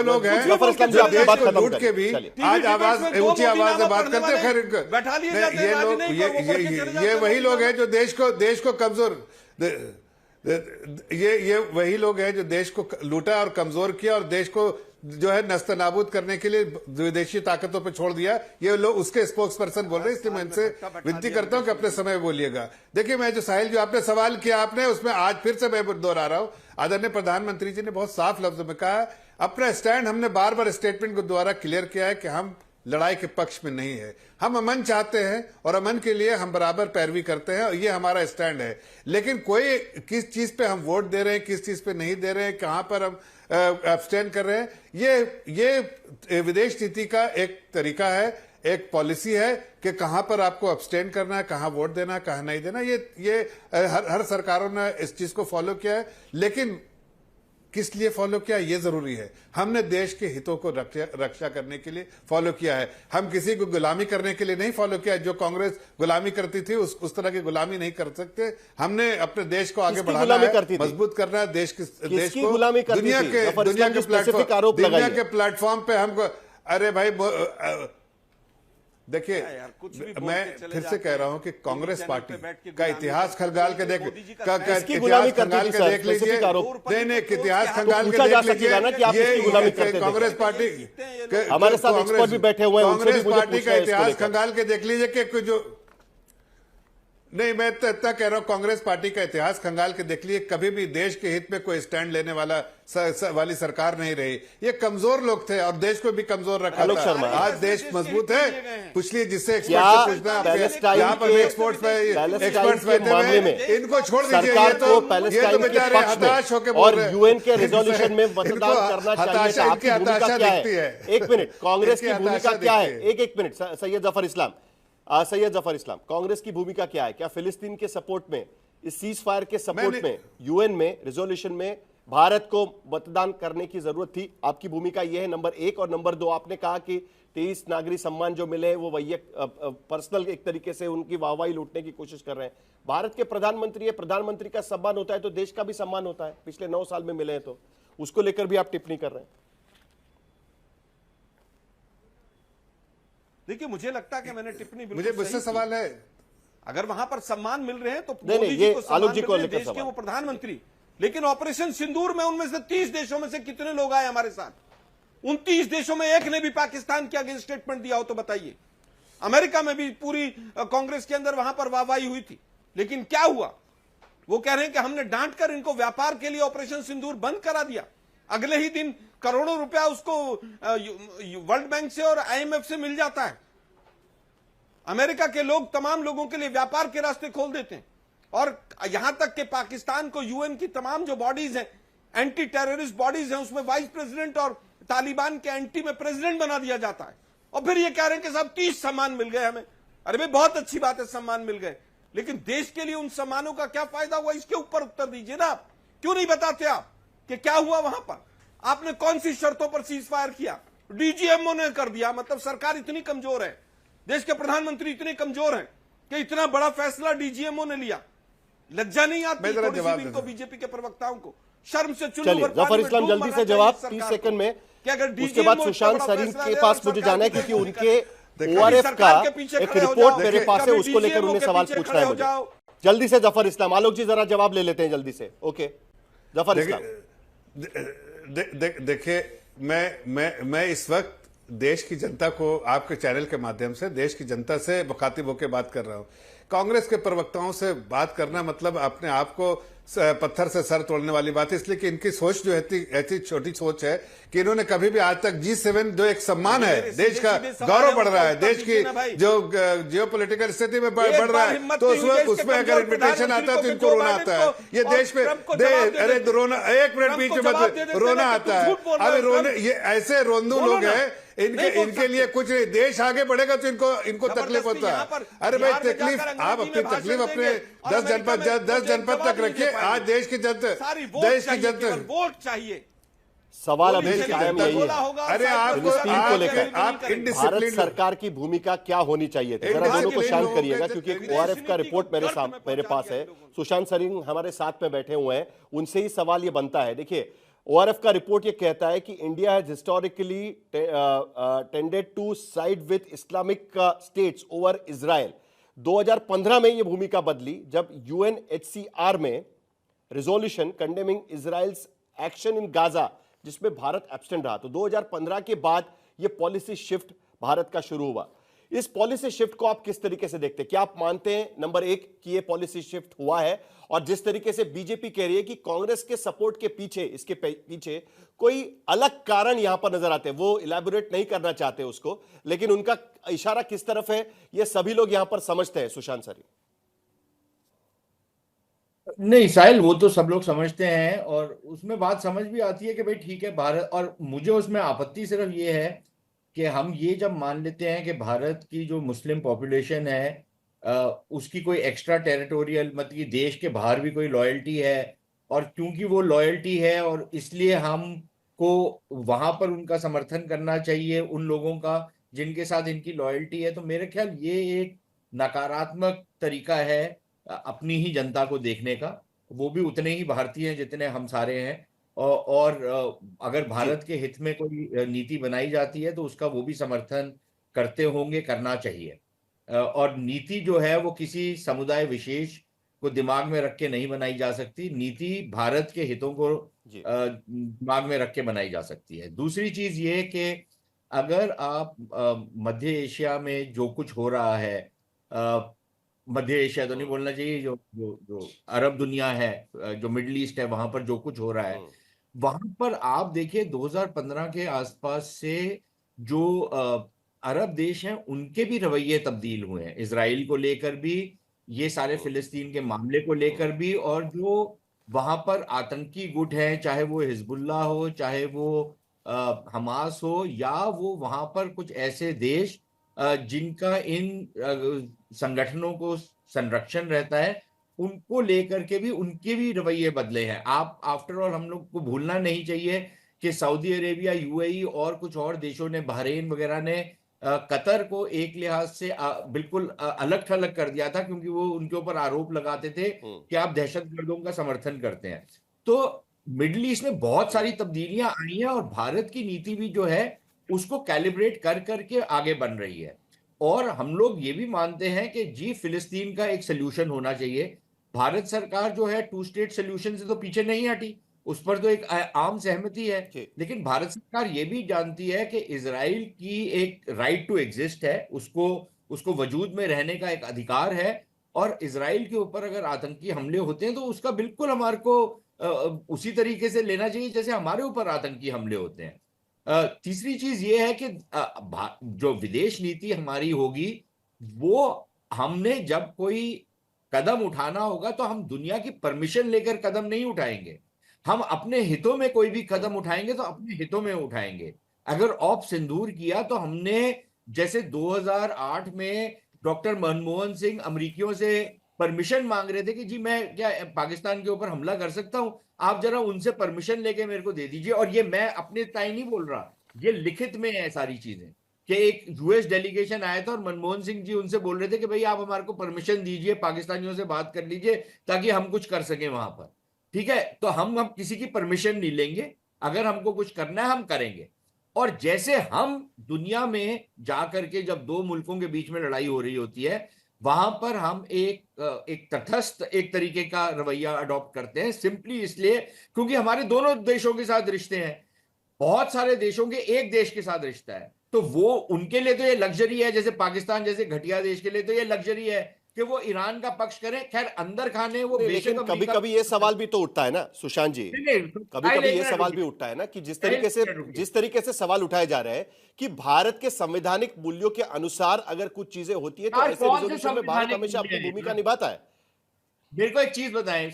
लोग हैं जो देश को लूट के भी आज आवाज ऊंची आवाज से बात करते हैं। खैर ये वही लोग हैं जो देश को कमजोर, ये वही लोग हैं जो देश को लूटा और कमजोर किया और देश को जो है नस्तनाबूद करने के लिए विदेशी ताकतों पे छोड़ दिया। ये लोग उसके स्पोक्स पर्सन बोल रहे हैं, इसलिए मैं इनसे विनती करता हूं कि अपने समय बोलिएगा। देखिए मैं जो साहिल जो आपने सवाल किया आपने उसमें आज फिर से मैं दोहरा रहा हूं, आदरणीय प्रधानमंत्री जी ने बहुत साफ लफ्जों में कहा, अपना स्टैंड हमने बार बार स्टेटमेंट के द्वारा क्लियर किया है कि हम लड़ाई के पक्ष में नहीं है, हम अमन चाहते हैं और अमन के लिए हम बराबर पैरवी करते हैं और ये हमारा स्टैंड है। लेकिन कोई किस चीज पे हम वोट दे रहे हैं, किस चीज पे नहीं दे रहे हैं, कहां पर हम एब्सटेन कर रहे हैं, ये विदेश नीति का एक तरीका है, एक पॉलिसी है कि कहां पर आपको अब्सटेन करना है, कहां वोट देना है, कहां नहीं देना। ये हर सरकारों ने इस चीज को फॉलो किया है। लेकिन किस लिए फॉलो किया ये जरूरी है। हमने देश के हितों को रक्षा करने के लिए फॉलो किया है, हम किसी को गुलामी करने के लिए नहीं फॉलो किया। जो कांग्रेस गुलामी करती थी उस तरह की गुलामी नहीं कर सकते। हमने अपने देश को आगे बढ़ाना है, मजबूत करना है देश को दुनिया के प्लेटफॉर्म पे हमको। अरे भाई देखिए, मैं फिर से कह रहा हूं कि कांग्रेस पार्टी का इतिहास खंगाल के देख लीजिए, नहीं इतिहास खंगाल के देख लीजिए, ये कांग्रेस पार्टी हमारे साथ एक्सपर्ट भी बैठे हुए हैं, कांग्रेस पार्टी का इतिहास खंगाल के देख लीजिए कि जो नहीं, मैं तो इतना कह रहा हूं, कांग्रेस पार्टी का इतिहास खंगाल के देख लीजिए, कभी भी देश के हित में कोई स्टैंड लेने वाली सरकार नहीं रही। ये कमजोर लोग थे और देश को भी कमजोर रखा था। आज देश मजबूत है। पूछ लीजिए जिससे एक्सपर्ट्स बैठे में, इनको छोड़ दीजिए, ये तो बेचारे हताश होकर बोल रहे हैं। यूएन के रेजोल्यूशन में मतदान करना चाहिए था। आपकी भूमिका क्या है? एक मिनट, कांग्रेस की भूमिका क्या है? एक मिनट, सैयद जफर इस्लाम, कांग्रेस की भूमिका क्या है? क्या फिलिस्तीन के सपोर्ट में, इस सीज फायर के सपोर्ट में, यूएन में रेजोल्यूशन में भारत को मतदान करने की जरूरत थी? आपकी भूमिका यह है, नंबर एक। और नंबर दो, आपने कहा कि 23 नागरिक सम्मान जो मिले वो पर्सनल एक तरीके से उनकी वाहवाही लूटने की कोशिश कर रहे हैं। भारत के प्रधानमंत्री है, प्रधानमंत्री का सम्मान होता है तो देश का भी सम्मान होता है। पिछले 9 साल में मिले हैं तो उसको लेकर भी आप टिप्पणी कर रहे हैं। देखिए, मुझे लगता है कि मैंने टिप्पणी मुझसे सवाल है, अगर वहां पर सम्मान मिल रहे हैं तो नहीं, मोदी जी को आलोक जी को सम्मान मिल रहे हैं, देश के वो प्रधानमंत्री। लेकिन ऑपरेशन सिंदूर में उनमें से 30 देशों में से कितने लोग आए हमारे साथ? 29 देशों में एक ने भी पाकिस्तान के अगेंस्ट स्टेटमेंट दिया हो तो बताइए। अमेरिका में भी पूरी कांग्रेस के अंदर वहां पर वाहवाही हुई थी, लेकिन क्या हुआ? वो कह रहे हैं कि हमने डांट कर इनको व्यापार के लिए ऑपरेशन सिंदूर बंद करा दिया। अगले ही दिन करोड़ों रुपया उसको वर्ल्ड बैंक से और आईएमएफ से मिल जाता है। अमेरिका के लोग तमाम लोगों के लिए व्यापार के रास्ते खोल देते हैं, और यहां तक कि पाकिस्तान को यूएन की तमाम जो बॉडीज हैं, एंटी टेररिस्ट बॉडीज हैं, उसमें वाइस प्रेसिडेंट और तालिबान के एंटी में प्रेसिडेंट बना दिया जाता है। और फिर ये कह रहे हैं कि साहब 30 सम्मान मिल गए हमें। अरे भाई, बहुत अच्छी बात है, सम्मान मिल गए, लेकिन देश के लिए उन सम्मानों का क्या फायदा हुआ? इसके ऊपर उत्तर दीजिए ना। आप क्यों नहीं बताते आप कि क्या हुआ वहां पर? आपने कौन सी शर्तों पर सीज फायर किया? डीजीएमओ ने कर दिया। मतलब सरकार इतनी कमजोर है, देश के प्रधानमंत्री इतने कमजोर हैं कि इतना बड़ा फैसला डीजीएमओ ने लिया। लज्जा नहीं आती थोड़ी सी इनको, बीजेपी के प्रवक्ताओं को? शर्म से चुल्लू चलिए, जफर इस्लाम जल्दी से जवाब 30 सेकंड में। उसके बाद सुशांत सरीन के पास मुझे जाना है, क्योंकि उनके ओआरएफ का एक रिपोर्ट मेरे पास है, उसको लेकर उन्हें सवाल पूछना है मुझे। जल्दी से जफर इस्लाम। आलोक जी जरा जवाब ले लेते हैं जल्दी से। ओके जफर इस्लाम। देखिए, मैं इस वक्त देश की जनता को आपके चैनल के माध्यम से देश की जनता से मुखातिब होकर बात कर रहा हूं। कांग्रेस के प्रवक्ताओं से बात करना मतलब अपने आप को पत्थर से सर तोड़ने वाली बात है, इसलिए कि इनकी सोच जो है ऐसी छोटी सोच है कि इन्होंने कभी भी आज तक G7 जो एक सम्मान है, देश का गौरव बढ़ रहा है, देश की जो जियोपॉलिटिकल स्थिति में बढ़ रहा है, तो उसमें अगर इन्विटेशन आता है तो इनको रोना आता है। ये देश में अरे रोना, 1 मिनट बीच में रोना आता है। अभी रोने, ये ऐसे रोंदू लोग हैं, इनके लिए कुछ नहीं। देश आगे बढ़ेगा तो इनको तकलीफ होता है। अरे भाई, तकलीफ आप अपनी तकलीफ अपने 10 जनपद तक रखिए। आज देश की जनता वोट चाहिए। सवाल अभी के टाइम यही है। अरे फिलिस्तीन को लेकर भारत सरकार की भूमिका क्या होनी चाहिए थी? जरा दोनों को शांत करिएगा, क्योंकि ओआरएफ का रिपोर्ट मेरे पास है। सुशांत सरीन हमारे साथ में बैठे हुए हैं, उनसे ही सवाल ये बनता है। देखिए, ओआरएफ का रिपोर्ट ये कहता है कि India has historically tended to side with Islamic states over Israel. 2015 में ये भूमिका बदली जब यूएनएचसीआर में resolution condemning Israel's action in Gaza, जिसमें भारत एब्सेंट रहा। तो 2015 के बाद ये पॉलिसी शिफ्ट भारत का शुरू हुआ। इस पॉलिसी शिफ्ट को आप किस तरीके से देखते हैं? क्या आप मानते हैं नंबर एक कि ये पॉलिसी शिफ्ट हुआ है? और जिस तरीके से बीजेपी कह रही है कि कांग्रेस के सपोर्ट के पीछे, इसके पीछे कोई अलग कारण यहां पर नजर आते हैं, वो इलैबोरेट नहीं करना चाहते उसको, लेकिन उनका इशारा किस तरफ है ये सभी लोग यहां पर समझते हैं। सुशांत सरी। नहीं साहिल, वो तो सब लोग समझते हैं और उसमें बात समझ भी आती है कि भाई ठीक है भारत, और मुझे उसमें आपत्ति सिर्फ ये है कि हम ये जब मान लेते हैं कि भारत की जो मुस्लिम पॉपुलेशन है उसकी कोई एक्स्ट्रा टेरिटोरियल, मतलब कि देश के बाहर भी कोई लॉयल्टी है और क्योंकि वो लॉयल्टी है और इसलिए हमको वहां पर उनका समर्थन करना चाहिए, उन लोगों का जिनके साथ इनकी लॉयल्टी है। तो मेरे ख्याल ये एक नकारात्मक तरीका है अपनी ही जनता को देखने का। वो भी उतने ही भारतीय हैं जितने हम सारे हैं। अगर भारत के हित में कोई नीति बनाई जाती है तो उसका वो भी समर्थन करते होंगे, करना चाहिए। और नीति जो है वो किसी समुदाय विशेष को दिमाग में रख के नहीं बनाई जा सकती। नीति भारत के हितों को दिमाग में रख के बनाई जा सकती है। दूसरी चीज ये कि अगर आप मध्य एशिया में जो कुछ हो रहा है, मध्य एशिया तो नहीं बोलना चाहिए, जो जो जो अरब दुनिया है, जो मिडिल ईस्ट है, वहां पर जो कुछ हो रहा है, वहां पर आप देखिए 2015 के आसपास से जो अरब देश हैं उनके भी रवैये तब्दील हुए हैं, इसराइल को लेकर भी, ये सारे फिलिस्तीन के मामले को लेकर भी। और जो वहां पर आतंकी गुट है, चाहे वो हिजबुल्लाह हो, चाहे वो हमास हो, या वो वहां पर कुछ ऐसे देश जिनका इन संगठनों को संरक्षण रहता है, उनको लेकर के भी उनके भी रवैये बदले हैं। आप आफ्टर ऑल हम लोग को भूलना नहीं चाहिए कि सऊदी अरेबिया, यूएई और कुछ और देशों ने, बहरीन वगैरह ने कतर को एक लिहाज से बिल्कुल अलग थलग कर दिया था, क्योंकि वो उनके ऊपर आरोप लगाते थे कि आप दहशतगर्दों का समर्थन करते हैं। तो मिडिल ईस्ट में बहुत सारी तब्दीलियां आई हैं और भारत की नीति भी जो है उसको कैलिब्रेट कर करके आगे बन रही है। और हम लोग ये भी मानते हैं कि जी फिलिस्तीन का एक सोल्यूशन होना चाहिए। भारत सरकार जो है 2 स्टेट सोल्यूशन से तो पीछे नहीं हटी, उस पर तो एक आम सहमति है। लेकिन भारत सरकार ये भी जानती है कि इजराइल की एक राइट टू एग्जिस्ट है, उसको वजूद में रहने का एक अधिकार है। और इजराइल के ऊपर अगर आतंकी हमले होते हैं तो उसका बिल्कुल हमारे को उसी तरीके से लेना चाहिए जैसे हमारे ऊपर आतंकी हमले होते हैं। तीसरी चीज ये है कि जो विदेश नीति हमारी होगी, वो हमने जब कोई कदम उठाना होगा तो हम दुनिया की परमिशन लेकर कदम नहीं उठाएंगे। हम अपने हितों में कोई भी कदम उठाएंगे तो अपने हितों में उठाएंगे। अगर ऑप सिंदूर किया तो हमने, जैसे 2008 में डॉक्टर मनमोहन सिंह अमेरिकियों से परमिशन मांग रहे थे कि जी मैं क्या पाकिस्तान के ऊपर हमला कर सकता हूं, आप जरा उनसे परमिशन लेके मेरे को दे दीजिए। और ये मैं अपने ताई नहीं बोल रहा, ये लिखित में है सारी चीजें, कि एक यूएस डेलीगेशन आया था और मनमोहन सिंह जी उनसे बोल रहे थे कि भाई आप हमारे को परमिशन दीजिए, पाकिस्तानियों से बात कर लीजिए ताकि हम कुछ कर सके वहां पर। ठीक है, तो हम किसी की परमिशन नहीं लेंगे, अगर हमको कुछ करना है हम करेंगे। और जैसे हम दुनिया में जाकर के जब 2 मुल्कों के बीच में लड़ाई हो रही होती है, वहां पर हम एक तटस्थ एक तरीके का रवैया अडॉप्ट करते हैं, सिंपली इसलिए क्योंकि हमारे दोनों देशों के साथ रिश्ते हैं, बहुत सारे देशों के एक देश के साथ रिश्ता है। तो वो उनके लिए तो ये लग्जरी है, जैसे पाकिस्तान जैसे घटिया देश के लिए तो ये लग्जरी है कि वो ईरान का पक्ष करें। खैर अंदर खाने वो, लेकिन कभी कभी ये सवाल भी तो उठता है ना सुशांत जी, कभी कभी ये सवाल भी उठता है ना कि जिस तरीके से सवाल उठाए जा रहे हैं कि भारत के संवैधानिक मूल्यों के अनुसार अगर कुछ चीजें होती है तो ऐसे रिजोल्यूशन में भारत हमेशा अपनी भूमिका निभाता है। मेरे को एक चीज बताएं,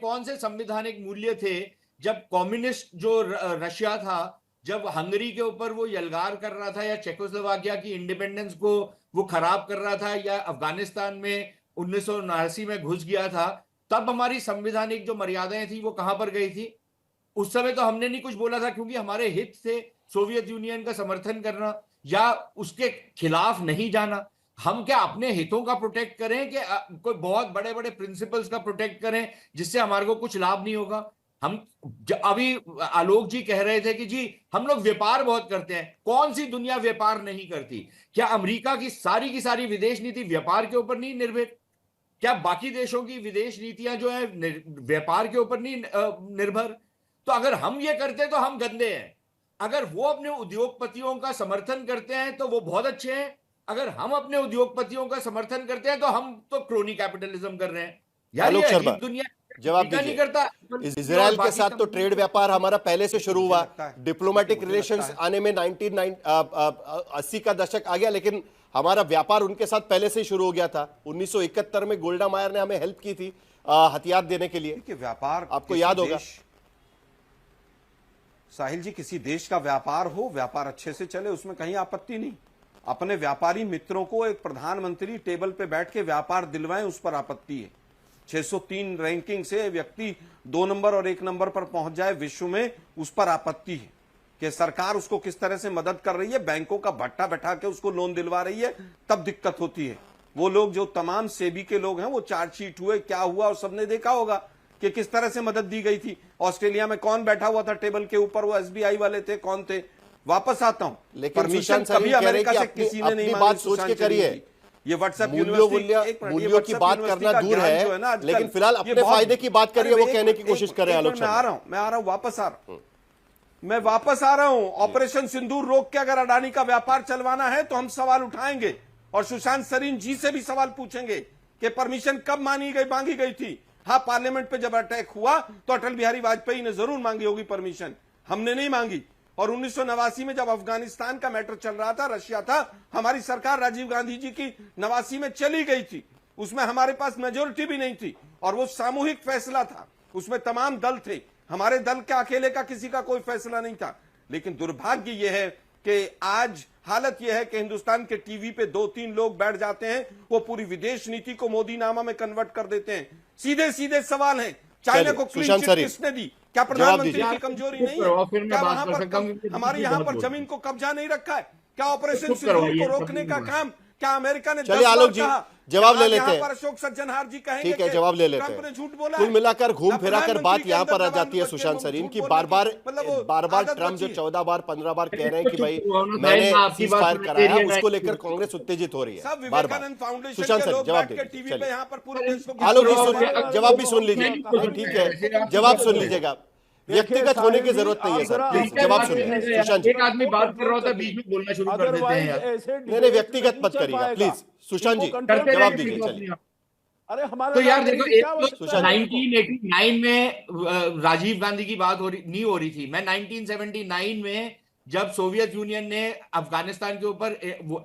कौन से संवैधानिक मूल्य थे जब कम्युनिस्ट जो रशिया था, जब हंगरी के ऊपर वो यलगार कर रहा था, या चेकोस्लोवाकिया की इंडिपेंडेंस को वो खराब कर रहा था, या अफगानिस्तान में 1979 में घुस गया था, तब हमारी संवैधानिक जो मर्यादाएं थी वो कहां पर गई थी? उस समय तो हमने नहीं कुछ बोला था, क्योंकि हमारे हित थे सोवियत यूनियन का समर्थन करना या उसके खिलाफ नहीं जाना। हम क्या अपने हितों का प्रोटेक्ट करें कि कोई बहुत बड़े बड़े प्रिंसिपल्स का प्रोटेक्ट करें जिससे हमारे को कुछ लाभ नहीं होगा? हम अभी आलोक जी कह रहे थे कि जी हम लोग व्यापार बहुत करते हैं। कौन सी दुनिया व्यापार नहीं करती? क्या अमेरिका की सारी विदेश नीति व्यापार के ऊपर नहीं निर्भर? क्या बाकी देशों की विदेश नीतियां जो है व्यापार के ऊपर नहीं निर्भर? तो अगर हम ये करते हैं तो हम गंदे हैं, अगर वो अपने उद्योगपतियों का समर्थन करते हैं तो वो बहुत अच्छे हैं, अगर हम अपने उद्योगपतियों का समर्थन करते हैं तो हम तो क्रोनी कैपिटलिज्म कर रहे हैं। यार ये अजीब दुनिया जवाब दीजिए। करता इजराइल के साथ तो ट्रेड व्यापार हमारा पहले से शुरू हुआ, डिप्लोमेटिक रिलेशंस आने में 1980 का दशक आ गया, लेकिन हमारा व्यापार उनके साथ पहले से ही शुरू हो गया था। 1971 में गोल्डा मायर ने हमें हेल्प की थी हथियार देने के लिए। व्यापार आपको याद होगा साहिल जी, किसी देश का व्यापार हो, व्यापार अच्छे से चले, उसमें कहीं आपत्ति नहीं। अपने व्यापारी मित्रों को एक प्रधानमंत्री टेबल पे बैठ के व्यापार दिलवाएं, उस पर आपत्ति है। 603 रैंकिंग से व्यक्ति 2 नंबर और 1 नंबर पर पहुंच जाए विश्व में, उस पर आपत्ति है कि सरकार उसको किस तरह से मदद कर रही है, बैंकों का भट्टा बैठा के उसको लोन दिलवा रही है, तब दिक्कत होती है। वो लोग जो तमाम सेबी के लोग हैं, वो चार्जशीट हुए, क्या हुआ, और सबने देखा होगा कि किस तरह से मदद दी गई थी। ऑस्ट्रेलिया में कौन बैठा हुआ था टेबल के ऊपर, वो एसबीआई वाले थे, कौन थे। वापस आता हूं, लेकिन परमिशन कभी अमेरिका से किसी ने नहीं बात सोच के करिए। ये व्हाट्सएप मूल्यों की बात करना दूर है, लेकिन फिलहाल अपने फायदे की बात करिए, वो कहने की कोशिश कर रहे हैं आलोक शर्मा। मैं आ रहा हूं, वापस आ रहा हूं। ऑपरेशन सिंदूर रोक के अगर अडानी का व्यापार चलवाना है तो हम सवाल उठाएंगे, और सुशांत सरीन जी से भी सवाल पूछेंगे कि परमिशन कब मांगी गई थी। हाँ, पार्लियामेंट पे जब अटैक हुआ तो अटल बिहारी वाजपेयी ने जरूर मांगी होगी परमिशन, हमने नहीं मांगी। और 1989 में जब अफगानिस्तान का मैटर चल रहा था, रशिया था, हमारी सरकार राजीव गांधी जी की 89 में चली गई थी, उसमें हमारे पास मेजोरिटी भी नहीं थी, और वो सामूहिक फैसला था, उसमें तमाम दल थे, हमारे दल के अकेले का किसी का कोई फैसला नहीं था। लेकिन दुर्भाग्य यह है कि आज हालत यह है कि हिंदुस्तान के टीवी पे 2-3 लोग बैठ जाते हैं, वो पूरी विदेश नीति को मोदी नामा में कन्वर्ट कर देते हैं। सीधे सीधे सवाल है, चाइना को क्लीन चिट किसने दी? क्या प्रधानमंत्री की कमजोरी नहीं है? क्या वहां पर हमारे यहाँ पर जमीन को कब्जा नहीं रखा है? क्या ऑपरेशन सिंदूर को रोकने का काम क्या अमेरिका ने? चलिए आलोक जी जवाब ले लेते हैं। अशोक सज्जनहार जी कहेंगे, ठीक है, जवाब ले लेते हैं। झूठ बोला। कुल मिलाकर घूम फिरा कर बात यहाँ पर आ जाती है सुशांत सरीन की, बार बार ट्रम्प जो 14 बार 15 बार कह रहे हैं कि भाई मैंने सीज फायर कराया, उसको लेकर कांग्रेस उत्तेजित हो रही है बार बार। सुशांत सर जवाब दीजिए। आलोक जी जवाब भी सुन लीजिए, ठीक है, जवाब सुन लीजिएगा। व्यक्तिगत होने की जरूरत नहीं है सर, प्लीज जवाब सुनिए। सुशांत जी, एक आदमी बात कर रहा होता है, बीच में बोलना शुरू कर देते हैं यार। नहीं, व्यक्तिगत मत करिएगा प्लीज। सुशांत जी जवाब दीजिए। चलिए, अरे हमारे तो यार देखो, एक तो सुशांत जी। 1989 में राजीव गांधी की बात नहीं हो रही थी। मैं 1979 में जब सोवियत यूनियन ने अफगानिस्तान के ऊपर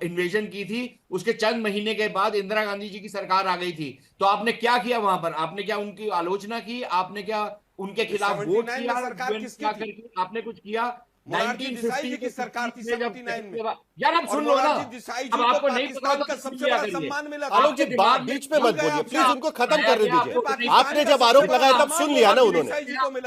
इन्वेजन की थी, उसके चंद महीने के बाद इंदिरा गांधी जी की सरकार आ गई थी। तो आपने क्या किया वहां पर? आपने क्या उनकी आलोचना की? आपने क्या उनके खिलाफ वोट किया? आपने कुछ किया? 1950 की सरकार थी 79 में। यार आप सुन लो ना, अब आपको नहीं पता तो सबसे बड़ा सम्मान मिला। आलोक जी बीच में मत बोलिए प्लीज, उनको खत्म करने दीजिए। आपने जब आरोप लगाया तब सुन लिया ना उन्होंने,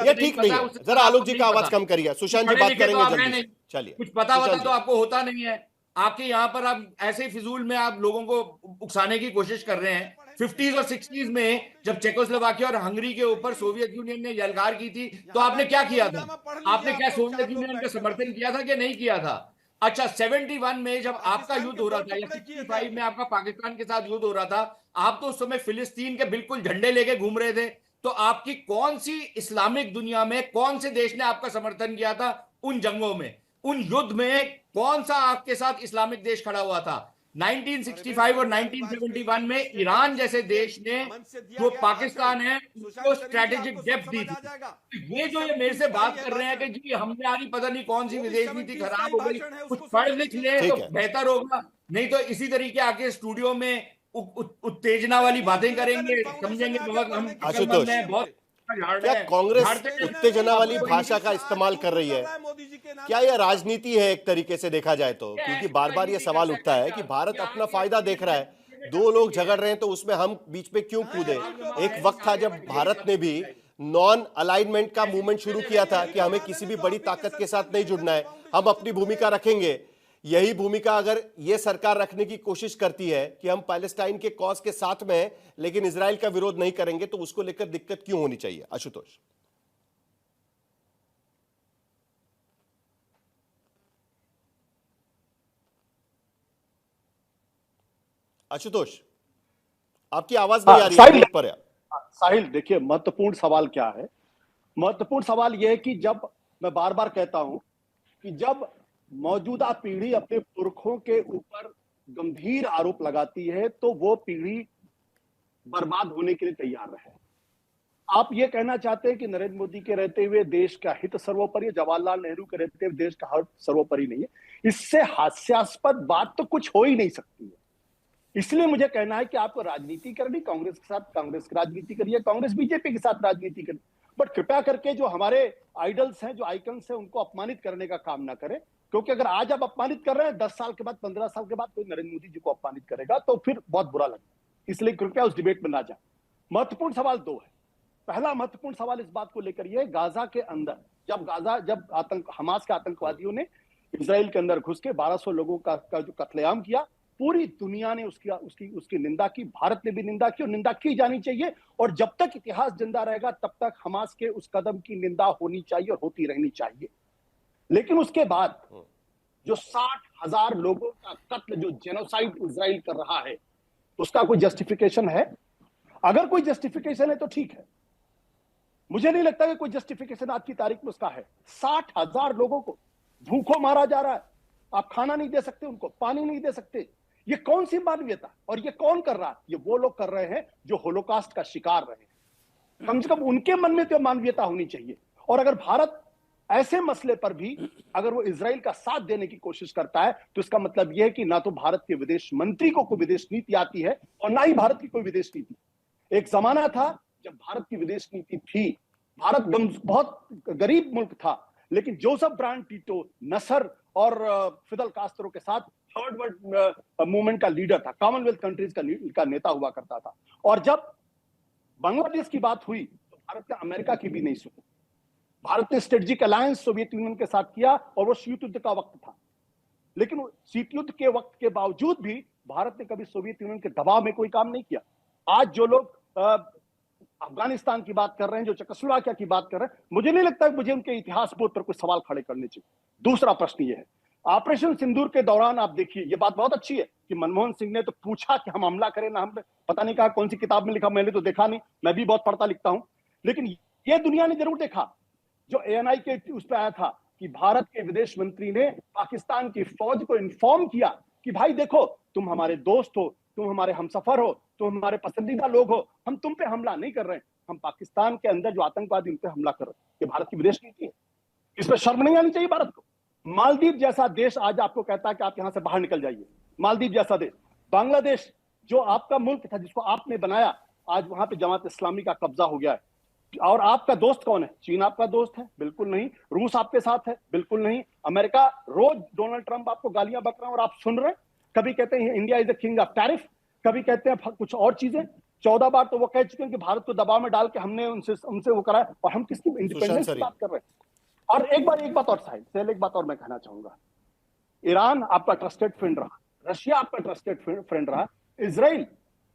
ये ठीक नहीं है। जरा आलोक जी का आवाज कम करिए, सुशांत जी बात करेंगे जल्दी। चलिए, कुछ पता होता तो आपको होता नहीं है। आपके यहाँ पर आप ऐसे ही फिजूल में आप लोगों को उकसाने की कोशिश कर रहे हैं। 50s और 60s में जब चेकोस्लोवाकिया और हंगरी के ऊपर सोवियत यूनियन ने यलगार की थी, तो आपने क्या किया था? आपने क्या सोवियत यूनियन का समर्थन किया था कि नहीं किया था? अच्छा, 71 में जब आपका युद्ध हो रहा था, या 65 में आपका पाकिस्तान के साथ युद्ध हो रहा था, आप तो उस समय फिलिस्तीन के बिल्कुल झंडे लेके घूम रहे थे। तो आपकी कौन सी इस्लामिक दुनिया में कौन से देश ने आपका समर्थन किया था उन जंगों में? उन युद्ध में कौन सा आपके साथ इस्लामिक देश खड़ा हुआ था? 1965 और 1971 में ईरान जैसे देश ने जो पाकिस्तान है उसको स्ट्रेटेजिक डेप्थ दी थी। ये जो ये मेरे से बात कर रहे हैं कि जी हमारी पता नहीं कौन सी विदेश नीति खराब हो गई, कुछ पढ़ लिख ले तो बेहतर होगा, नहीं तो इसी तरीके आके स्टूडियो में उत्तेजना वाली बातें करेंगे, समझेंगे बहुत हम बहुत। क्या कांग्रेस उत्तेजना वाली भाषा का इस्तेमाल कर रही है? क्या यह राजनीति है एक तरीके से देखा जाए तो? क्योंकि बार बार यह सवाल उठता है कि भारत अपना फायदा देख रहा है, दो लोग झगड़ रहे हैं तो उसमें हम बीच में क्यों कूदे? एक वक्त था जब भारत ने भी नॉन अलाइनमेंट का मूवमेंट शुरू किया था कि हमें किसी भी बड़ी ताकत के साथ नहीं जुड़ना है, हम अपनी भूमिका रखेंगे। यही भूमिका अगर यह सरकार रखने की कोशिश करती है कि हम पैलेस्टाइन के कॉज के साथ में हैं लेकिन इजराइल का विरोध नहीं करेंगे, तो उसको लेकर दिक्कत क्यों होनी चाहिए? आशुतोष, आशुतोष आपकी आवाज नहीं आ रही है पर। साहिल देखिए, महत्वपूर्ण सवाल क्या है? महत्वपूर्ण सवाल यह है कि जब मैं बार बार कहता हूं कि जब मौजूदा पीढ़ी अपने पुरखों के ऊपर गंभीर आरोप लगाती है तो वो पीढ़ी बर्बाद होने के लिए तैयार है। आप ये कहना चाहते हैं कि नरेंद्र मोदी के रहते हुए देश का हित सर्वोपरि है, जवाहरलाल नेहरू के रहते हुए देश का हित सर्वोपरि नहीं है। इससे हास्यास्पद बात तो कुछ हो ही नहीं सकती है। इसलिए मुझे कहना है कि आपको राजनीति करनी, कांग्रेस के साथ कांग्रेस की राजनीति करिए, कांग्रेस बीजेपी के साथ राजनीति करिए, बट कृपया करके जो हमारे आइडल्स हैं, जो आइकन्स हैं, उनको अपमानित करने का काम ना करें। क्योंकि अगर आज आप अपमानित कर रहे हैं, 10 साल के बाद, 15 साल के बाद कोई नरेंद्र मोदी जी को अपमानित करेगा तो फिर बहुत बुरा लगेगा। इसलिए कृपया उस डिबेट में ना जाए। महत्वपूर्ण सवाल दो है। पहला महत्वपूर्ण सवाल इस बात को लेकर यह गाजा के अंदर जब हमास के आतंकवादियों ने इजराइल के अंदर घुस के 1200 लोगों का जो कत्लेआम किया, पूरी दुनिया ने उसकी निंदा की, भारत ने भी निंदा की और निंदा की जानी चाहिए। और जब तक इतिहास जिंदा रहेगा तब तक हमास के उस कदम की निंदा होनी चाहिए और होती रहनी चाहिए। लेकिन उसके बाद जो 60,000 लोगों का कत्ल, जो जेनोसाइड इजराइल कर रहा है, उसका कोई जस्टिफिकेशन है? अगर कोई जस्टिफिकेशन है तो ठीक है, मुझे नहीं लगता कि कोई जस्टिफिकेशन आज की तारीख में उसका है। 60,000 लोगों को भूखों मारा जा रहा है, आप खाना नहीं दे सकते, उनको पानी नहीं दे सकते। ये कौन सी मानवीयता? और ये कौन कर रहा है? ये वो लोग कर रहे हैं जो होलोकास्ट का शिकार रहे हैं। कम से कम उनके मन में तो मानवीयता होनी चाहिए। और अगर भारत ऐसे मसले पर भी अगर वो इजराइल का साथ देने की कोशिश करता है तो इसका मतलब यह है कि ना तो भारत के विदेश मंत्री को कोई विदेश नीति आती है और ना ही भारत की कोई विदेश नीति। एक जमाना था जब भारत की विदेश नीति थी, भारत बहुत गरीब मुल्क था, लेकिन जोसेफ ब्रांड टीटो, नसर और फिदल कास्त्रो के साथ थर्ड वर्ल्ड मूवमेंट का लीडर था, कॉमनवेल्थ कंट्रीज का नेता हुआ करता था। और जब बांग्लादेश की बात हुई तो भारत ने अमेरिका की भी नहीं सुनी। भारत ने स्ट्रेटेजिक अलायंस सोवियत यूनियन के साथ किया और वो शीत युद्ध का वक्त था, लेकिन शीत युद्ध के वक्त के बावजूद भी भारत ने कभी सोवियत यूनियन के दबाव में कोई काम नहीं किया। आज जो लोग अफगानिस्तान की बात कर रहे हैं, जो चेकोस्लोवाकिया की बात कर रहे हैं, मुझे नहीं लगता कि मुझे उनके इतिहास बोध पर कोई सवाल खड़े करने चाहिए। दूसरा प्रश्न ये है, ऑपरेशन सिंदूर के दौरान आप देखिए, ये बात बहुत अच्छी है कि मनमोहन सिंह ने तो पूछा कि हम हमला करें ना, हम पता नहीं कहा, कौन सी किताब में लिखा, मैंने तो देखा नहीं, मैं भी बहुत पढ़ता लिखता हूं, लेकिन ये दुनिया ने जरूर देखा। जो ANI के उस पर आया था कि भारत के विदेश मंत्री ने पाकिस्तान की फौज को इन्फॉर्म किया कि भाई देखो, तुम हमारे दोस्त हो, तुम हमारे हमसफर हो, तुम हमारे पसंदीदा लोग हो, हम तुम पे हमला नहीं कर रहे हैं, हम पाकिस्तान के अंदर जो आतंकवादी उन पे हमला कर रहे हैं। ये भारत की विदेश नीति है, इस पर शर्म नहीं आनी चाहिए भारत को। मालदीव जैसा देश आज आपको कहता है कि आप यहां से बाहर निकल जाइए। मालदीव जैसा देश, बांग्लादेश जो आपका मुल्क था, जिसको आपने बनाया, आज वहां पे जमात इस्लामी का कब्जा हो गया है। और आपका दोस्त कौन है? चीन आपका दोस्त है? बिल्कुल नहीं। रूस आपके साथ है? बिल्कुल नहीं। अमेरिका, रोज डोनाल्ड ट्रंप आपको गालियां बक रहे हैं और आप सुन रहे हैं। कभी कहते हैं India is the king of tariff, कभी कहते हैं कुछ और चीजें। 14 बार तो वो कह चुके हैं कि भारत को दबाव में डाल के हमने उनसे वो करा है, और हम किसकी इंडिपेंडेंस की बात कर रहे हैं। और एक बात और साहिल, एक बात और मैं कहना चाहूंगा, ईरान आपका ट्रस्टेड फ्रेंड रहा, रशिया आपका ट्रस्टेड फ्रेंड रहा, इजराइल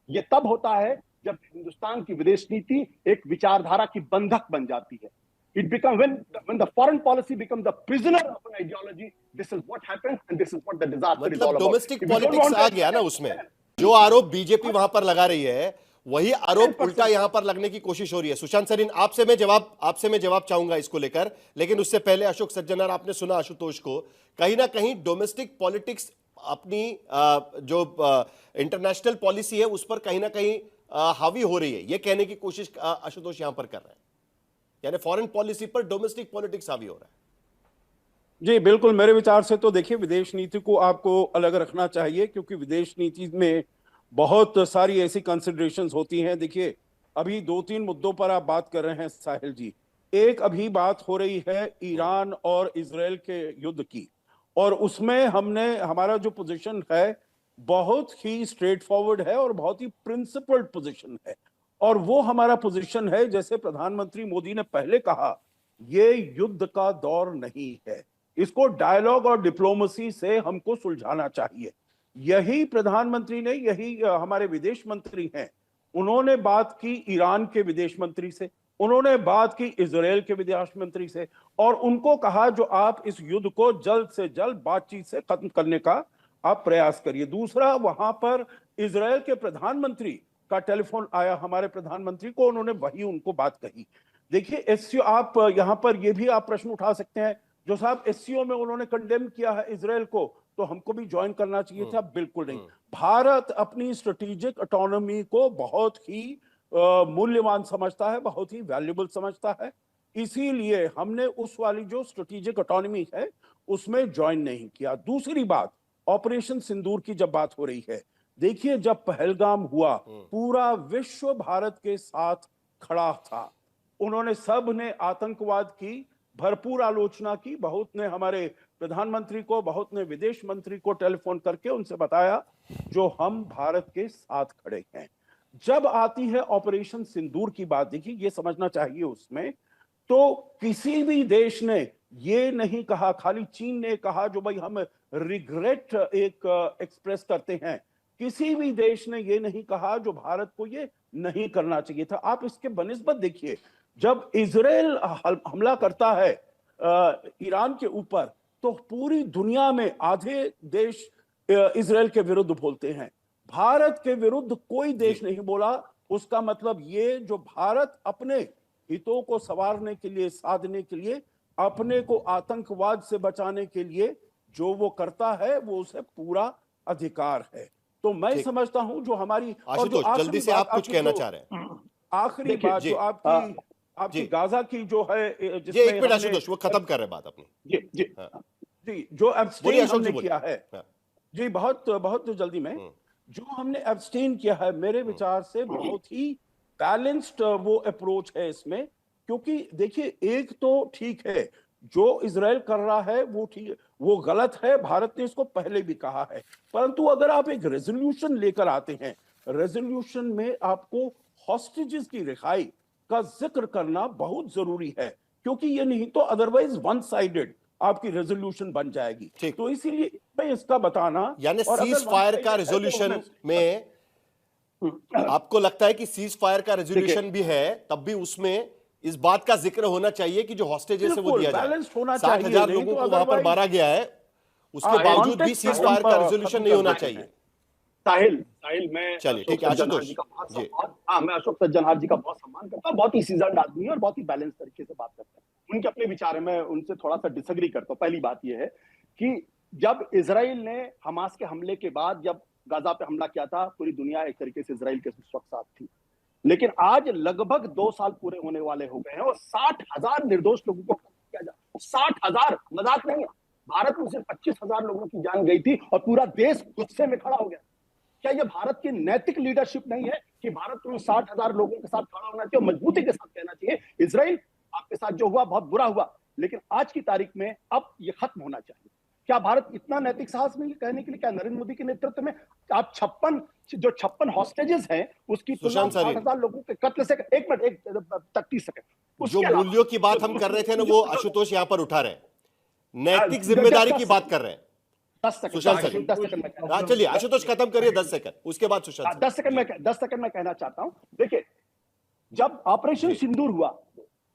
ये तब होता है जब हिंदुस्तान की विदेश नीति एक विचारधारा की बंधक बन जाती है। It becomes when the foreign policy becomes the prisoner of an ideology. This is what happens, and this is what the disaster is all मतलब about. डोमेस्टिक पॉलिटिक्स आ गया ना उसमें। जो आरोप बीजेपी वहां पर लगा रही है, वही आरोप उल्टा यहां पर लगने की कोशिश हो रही है। सुशांत सरीन, आपसे मैं जवाब चाहूंगा इसको लेकर, लेकिन उससे पहले अशोक सज्जनर, आपने सुना आशुतोष को, कहीं ना कहीं डोमेस्टिक पॉलिटिक्स अपनी जो इंटरनेशनल पॉलिसी है उस पर कहीं ना कहीं हावी हो रही है, ये कहने की कोशिश आशुतोष यहां पर कर रहे हैं, यानी फॉरेन पॉलिसी पर डोमेस्टिक पॉलिटिक्स हावी हो रहा है। जी बिल्कुल, मेरे विचार से तो देखिए, विदेश नीति को आपको अलग रखना चाहिए, क्योंकि विदेश नीति में बहुत सारी ऐसी कंसिडरेशंस होती हैं। देखिए, अभी 2-3 मुद्दों पर आप बात कर रहे हैं साहिल जी। एक अभी बात हो रही है ईरान और इजराइल के युद्ध की, और उसमें हमारा जो पोजीशन है बहुत ही स्ट्रेट फॉरवर्ड है और बहुत ही प्रिंसिपल्ड पोजीशन है। और वो हमारा पोजीशन है, जैसे प्रधानमंत्री मोदी ने पहले कहा, ये युद्ध का दौर नहीं है, इसको डायलॉग और डिप्लोमेसी से हमको सुलझाना चाहिए। यही प्रधानमंत्री ने, यही हमारे विदेश मंत्री हैं, उन्होंने बात की ईरान के विदेश मंत्री से, उन्होंने बात की इजराइल के विदेश मंत्री से, और उनको कहा जो आप इस युद्ध को जल्द से जल्द बातचीत से खत्म करने का आप प्रयास करिए। दूसरा, वहां पर इजराइल के प्रधानमंत्री का टेलीफोन आया हमारे प्रधानमंत्री को, उन्होंने वही उनको बात कही। देखिए, एससीओ, आप यहां पर ये भी आप प्रश्न उठा सकते हैं, जो साहब एससीओ में उन्होंने कंडेम किया है इजराइल को, तो हमको भी ज्वाइन करना चाहिए था। बिल्कुल नहीं। भारत अपनी स्ट्रेटेजिक ऑटोनॉमी को बहुत ही मूल्यवान समझता है, बहुत ही वैल्यूएबल समझता है, इसीलिए हमने उस वाली जो स्ट्रेटेजिक ऑटोनॉमी है उसमें ज्वाइन नहीं किया। दूसरी बात, ऑपरेशन सिंदूर की जब बात हो रही है, देखिए, जब पहलगाम हुआ, पूरा विश्व भारत के साथ खड़ा था। उन्होंने सब ने आतंकवाद की भरपूर आलोचना की। बहुत ने हमारे प्रधानमंत्री को, बहुत ने विदेश मंत्री को टेलीफोन करके उनसे बताया जो हम भारत के साथ खड़े हैं। जब आती है ऑपरेशन सिंदूर की बात, देखिए ये समझना चाहिए उसमें, तो किसी भी देश ने ये नहीं कहा, खाली चीन ने कहा जो भाई हम रिग्रेट एक एक्सप्रेस करते हैं, किसी भी देश ने ये नहीं कहा जो भारत को ये नहीं करना चाहिए था। आप इसके बनिस्बत देखिए, जब इजराइल हमला करता है ईरान के ऊपर, तो पूरी दुनिया में आधे देश इजराइल के विरुद्ध बोलते हैं, भारत के विरुद्ध कोई देश नहीं बोला। उसका मतलब ये, जो भारत अपने हितों को संवारने के लिए, साधने के लिए, अपने को आतंकवाद से बचाने के लिए जो वो करता है, वो उसे पूरा अधिकार है। तो मैं समझता हूं जो हमारी, और जो जल्दी से आप कुछ कहना चाह रहे हैं, आखिरी बात जो आपकी गाजा की जो है, जिसमें एक मिनट आशुतोष, वो खत्म कर रहे बात अपनी। जी जो एब्सटेन हमने किया है, जी बहुत बहुत जल्दी में, जो हमने एब्सटेन किया है, मेरे विचार से बहुत ही बैलेंस्ड वो अप्रोच है इसमें। क्योंकि देखिए, एक तो ठीक है जो इजराइल कर रहा है वो ठीक, वो गलत है, भारत ने इसको पहले भी कहा है, परंतु अगर आप एक रेजोल्यूशन लेकर आते हैं, रेजोल्यूशन में आपको हॉस्टेजेस की रिहाई का जिक्र करना बहुत जरूरी है, क्योंकि ये नहीं तो अदरवाइज वन साइडेड आपकी रेजोल्यूशन बन जाएगी। तो इसीलिए मैं इसका बताना, यानी सीज फायर का रेजोल्यूशन में आपको लगता है कि सीज फायर का रेजोल्यूशन भी है, तब भी उसमें इस बात का जिक्र होना चाहिए कि जो हॉस्टेजेस है वो दिया जाए। 60,000 लोगों को वहां पर मारा गया है, उसके बावजूद भी सीज फायर का रेजोल्यूशन नहीं होना चाहिए। साहिल मैं चलिए ठीक है आशुतोष जी, मैं अशोक सज्जनहार जी का बहुत सम्मान करता हूँ, बहुत ही सीजन्ड आदमी है और बहुत ही बैलेंस तरीके से बात करते हैं, उनके अपने विचार है, मैं उनसे थोड़ा सा डिसएग्री करता हूँ। पहली बात यह है कि जब इजराइल ने हमास के हमले के बाद जब गाजा पे हमला किया था, पूरी दुनिया एक तरीके से इजराइल के साथ थी, लेकिन आज लगभग 2 साल पूरे होने वाले हो गए हैं और 60,000 निर्दोष लोगों को किया जा, 60,000, मजाक नहीं है। भारत में सिर्फ 25,000 लोगों की जान गई थी और पूरा देश गुस्से में खड़ा हो गया। क्या यह भारत की नैतिक लीडरशिप नहीं है कि भारत को 60,000 लोगों के साथ खड़ा होना चाहिए और मजबूती के साथ कहना चाहिए, इजराइल आपके साथ जो हुआ बहुत बुरा हुआ, लेकिन आज की तारीख में अब यह खत्म होना चाहिए। क्या भारत इतना नैतिक साहस नहीं है कहने के लिए? क्या नरेंद्र मोदी के नेतृत्व में आप 56 हॉस्टेजेस हैं उसकी तुलना 60,000 लोगों के कत्ल से, एक मिनट 30 सेकंड, जो मूल्यों की बात हम कर रहे थे ना, वो आशुतोष यहाँ पर उठा रहे हैं, नैतिक जिम्मेदारी की बात कर रहे हैं। 10 सेकंड, सुशांत सर, चलिए आशुतोष खत्म करिए 10 सेकंड, उसके बाद सुशांत। 10 सेकंड में कहना चाहता हूं। देखिए, जब ऑपरेशन सिंदूर हुआ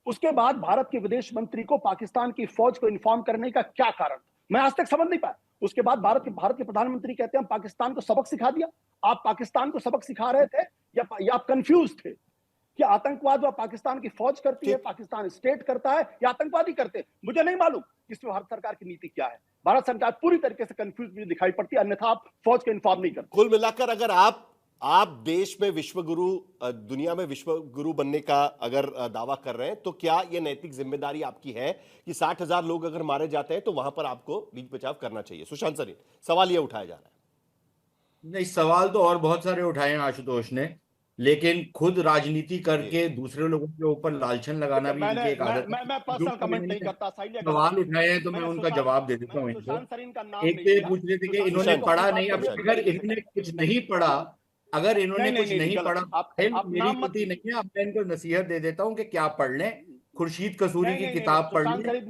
उसके बाद भारत के विदेश मंत्री को पाकिस्तान की फौज को इन्फॉर्म करने का क्या कारण, मैं आज तक समझ नहीं पाया। उसके बाद भारत के प्रधानमंत्री कहते हैं हम पाकिस्तान को सबक सिखा दिया। आप पाकिस्तान को सबक सिखा रहे थे या आप कंफ्यूज थे कि आतंकवाद वह पाकिस्तान की फौज करती है, पाकिस्तान स्टेट करता है या आतंकवादी करते हैं? मुझे नहीं मालूम इसमें भारत सरकार की नीति क्या है। भारत सरकार पूरी तरीके से कंफ्यूज मुझे दिखाई पड़ती है, अन्यथा आप फौज को इन्फॉर्म नहीं करते। कुल मिलाकर अगर आप देश में विश्वगुरु, दुनिया में विश्वगुरु बनने का अगर दावा कर रहे हैं, तो क्या यह नैतिक जिम्मेदारी आपकी है कि 60,000 लोग अगर मारे जाते हैं तो वहां पर आपको बीच बचाव करना चाहिए? सुशांत सर, सवाल यह उठाया जा रहा है। नहीं, सवाल तो और बहुत सारे उठाए हैं आशुतोष ने, लेकिन खुद राजनीति करके दूसरे लोगों के ऊपर लालछन लगाना भी इनकी एक आदत है। मैं पर्सनल कमेंट नहीं करता। सवाल उठाए हैं तो मैं उनका जवाब दे देता हूँ इनको। एक तो ये पूछ रहे थे कि इन्होंने पढ़ा नहीं, अब अगर इन्होंने कुछ नहीं पढ़ा, अगर इन्होंने कुछ नहीं पढ़ा, मेरी गलती नहीं है, अब मैं इनको नसीहत दे देता हूँ कि क्या पढ़ लें, खुर्शीद कसूरी की किताब पढ़ ली।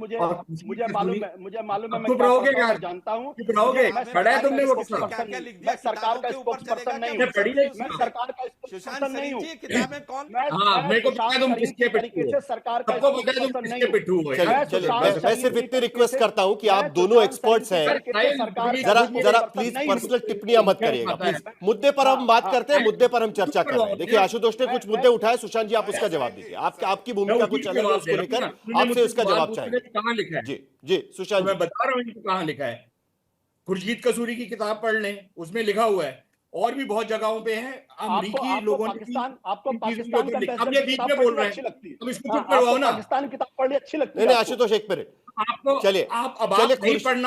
मुझे मालूम है, चुप रहोगे यार, जानता हूँ, चुप रहोगे, पढ़ा है तुमने वो किताब? मैं सरकार का स्पोक्सपर्सन नहीं हूँ, मैं सरकार का स्पोक्सपर्सन नहीं हूँ। हाँ, मेरे को पता है तुम किसके पिट्ठू हो, सरकार का सबको पता है तुम किसके पिट्ठू हो। मैं सिर्फ इतनी रिक्वेस्ट करता हूं कि आप दोनों एक्सपर्ट्स हैं, जरा प्लीज पर्सनल टिप्पणियां मत करिएगा प्लीज। मुद्दे पर हम बात करते हैं, मुद्दे पर हम चर्चा कर रहे हैं। देखिए, आशुतोष ने कुछ मुद्दे उठाए, सुशांत जी आप उसका जवाब दीजिए। आपकी भूमिका कुछ अलग है, उसको लेकर आपसे उसका जवाब चाहेंगे। कहाँ लिखा है? जी सुशांत, मैं बता रहा हूँ इनको कहाँ लिखा है। खुर्शीद कसूरी की किताब पढ़ लें, उसमें लिखा हुआ है, और भी बहुत जगहों पे है। अमेरिकी लोगों ने आपको पाकिस्तान का बीच में बोल रहे हैं, तुम इसको चुप करवाओ ना। पाकिस्तान की किताब पढ़नी अच्छी लगती है। नहीं आशुतोष, एक मिनट, चलिए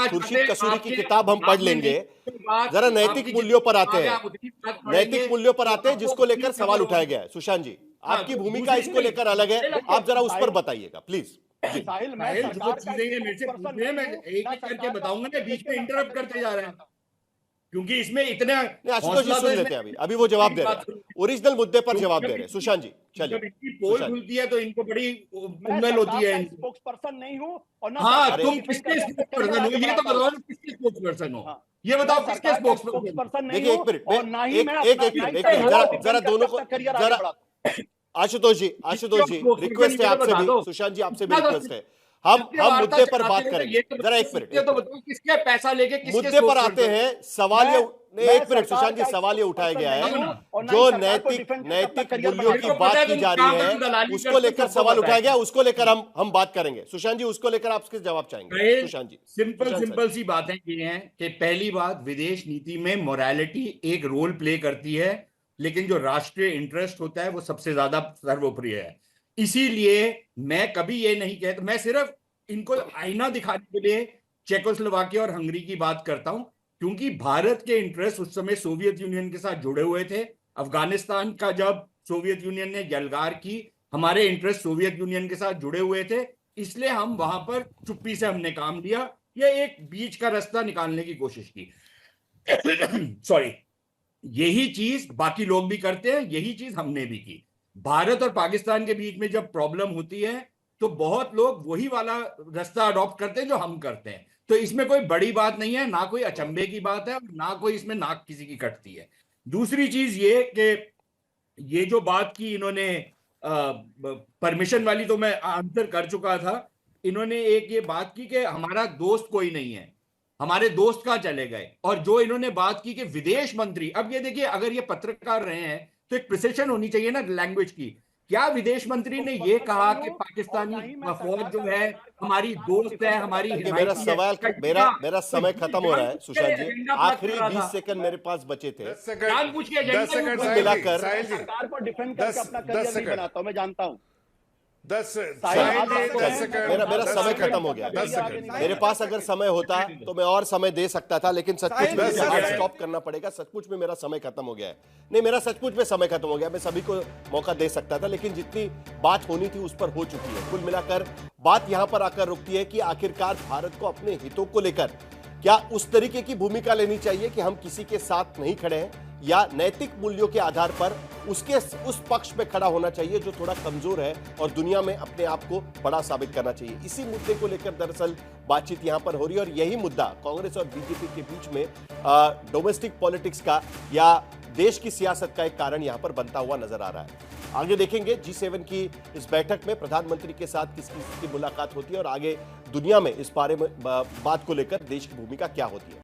खुर्शीद कसूरी की किताब हम पढ़ लेंगे। जरा नैतिक मूल्यों पर आते हैं, नैतिक मूल्यों पर आते हैं जिसको लेकर सवाल उठाया गया है। सुशांत जी, आपकी भूमिका इसको लेकर अलग है, आप जरा उस पर बताइएगा प्लीज। साहिल, मैं जो चीजें मेरे से पूछ रहे हैं, मैं एक एक करके बताऊंगा, बीच में इंटरप्ट करते जा रहे हैं। क्योंकि इसमें इतना नहीं, आशुतोष जी हौसला तो सुन लेते इसमें हैं अभी वो जवाब दे रहे हैं, ओरिजिनल मुद्दे पर जवाब दे रहे हैं। सुशांत जी चलिए। जब इनकी पोल सुशांत। खुलती है तो इनको बड़ी मैं उम्मीद होती सरकार है का स्पोक्स पर्सन नहीं हूँ और ना हाँ सरकार को तुम डिफेंड किसके करके स्पोक्स अपना पर्सन हो करियर ये तो बनाता हूं। बताओ, किसके स्पोक्स पर्सन हो, हाँ। ये मैं बताओ किसके सरकार का स्पोक्स स्पोक्स पर्सन पर्सन नहीं देखिए हूँ एक मिनट और ना ही मैं एक अपना मिनट नाइट जरा दोनों को करियर आगे जरा बढ़ाता हूं। आशुतोष जी रिक्वेस्ट है आपसे भी, सुशांत जी आपसे भी रिक्वेस्ट है, हम मुद्दे पर बात करेंगे। जरा एक मिनट तो बताओ किसके पैसा लेके किसके मुद्दे पर spokesperson आते हैं। सवाल ये मैं एक मिनट सरकार सुशांत जी, का सवाल ये उठाया गया नहीं है हूं और ना जो ही सरकार को नैतिक डिफेंड करके अपना नैतिक करियर मूल्यों बनाता की हूं। पता है बात की तुम जा कहां रही पर है, दलाली उसको करते लेकर सबको सवाल पता उठाया है। गया, उसको लेकर हम बात करेंगे। सुशांत जी उसको लेकर आपके जवाब चाहेंगे। सुशांत जी सिंपल सुशांत सिंपल सी बातें ये हैं कि पहली बात, विदेश नीति में मोरालिटी एक रोल प्ले करती है, लेकिन जो राष्ट्रीय इंटरेस्ट होता है वो सबसे ज्यादा सर्वोपरि है। इसीलिए मैं कभी ये नहीं कहता, मैं सिर्फ इनको आईना दिखाने के लिए चेकोस्लोवाकिया और हंगरी की बात करता हूं, क्योंकि भारत के इंटरेस्ट उस समय सोवियत यूनियन के साथ जुड़े हुए थे। अफगानिस्तान का जब सोवियत यूनियन ने यलगार की, हमारे इंटरेस्ट सोवियत यूनियन के साथ जुड़े हुए थे, इसलिए हम वहां पर चुप्पी से हमने काम लिया, या एक बीच का रास्ता निकालने की कोशिश की। सॉरी, यही चीज बाकी लोग भी करते हैं, यही चीज हमने भी की। भारत और पाकिस्तान के बीच में जब प्रॉब्लम होती है तो बहुत लोग वही वाला रास्ता अडॉप्ट करते हैं जो हम करते हैं। तो इसमें कोई बड़ी बात नहीं है, ना कोई अचंभे की बात है, और ना कोई इसमें नाक किसी की कटती है। दूसरी चीज ये कि ये जो बात की इन्होंने परमिशन वाली, तो मैं आंसर कर चुका था। इन्होंने एक ये बात की कि हमारा दोस्त कोई नहीं है, हमारे दोस्त कहां चले गए। और जो इन्होंने बात की कि विदेश मंत्री, अब ये देखिए, अगर ये पत्रकार रहे हैं तो एक प्रिसिशन होनी चाहिए ना लैंग्वेज की। क्या विदेश मंत्री ने ये कहा कि पाकिस्तानी फौज जो है हमारी दोस्त है, हमारी देखिए मेरा सवाल मेरा समय खत्म हो रहा है। सुशांत जी आखिरी 20 सेकंड मेरे पास बचे थे। 10 सेकंड जानबूझ के एजेंडा 10 सेकंड ऊपर मिलाकर साहिल जी सरकार को डिफेंड करके अपना करियर नहीं बनाता हूं, मैं जानता हूं। 10 मेरा समय खत्म हो गया। 10 सेकंड मेरे पास अगर समय होता तो मैं और समय दे सकता था, लेकिन सचमुच में मुझे आज स्टॉप करना पड़ेगा। सचमुच में मेरा समय खत्म हो गया है। नहीं, मेरा सचमुच में समय खत्म हो गया। मैं सभी को मौका दे सकता था, लेकिन जितनी बात होनी थी उस पर हो चुकी है। कुल मिलाकर बात यहां पर आकर रुकती है कि आखिरकार भारत को अपने हितों को लेकर क्या उस तरीके की भूमिका लेनी चाहिए कि हम किसी के साथ नहीं खड़े हैं, या नैतिक मूल्यों के आधार पर उस पक्ष में खड़ा होना चाहिए जो थोड़ा कमजोर है और दुनिया में अपने आप को बड़ा साबित करना चाहिए। इसी मुद्दे को लेकर दरअसल बातचीत यहां पर हो रही है, और यही मुद्दा कांग्रेस और बीजेपी के बीच में डोमेस्टिक पॉलिटिक्स का या देश की सियासत का एक कारण यहां पर बनता हुआ नजर आ रहा है। आगे देखेंगे G7 की इस बैठक में प्रधानमंत्री के साथ किसकी मुलाकात होती है, और आगे दुनिया में इस बारे में बात को लेकर देश की भूमिका क्या होती है।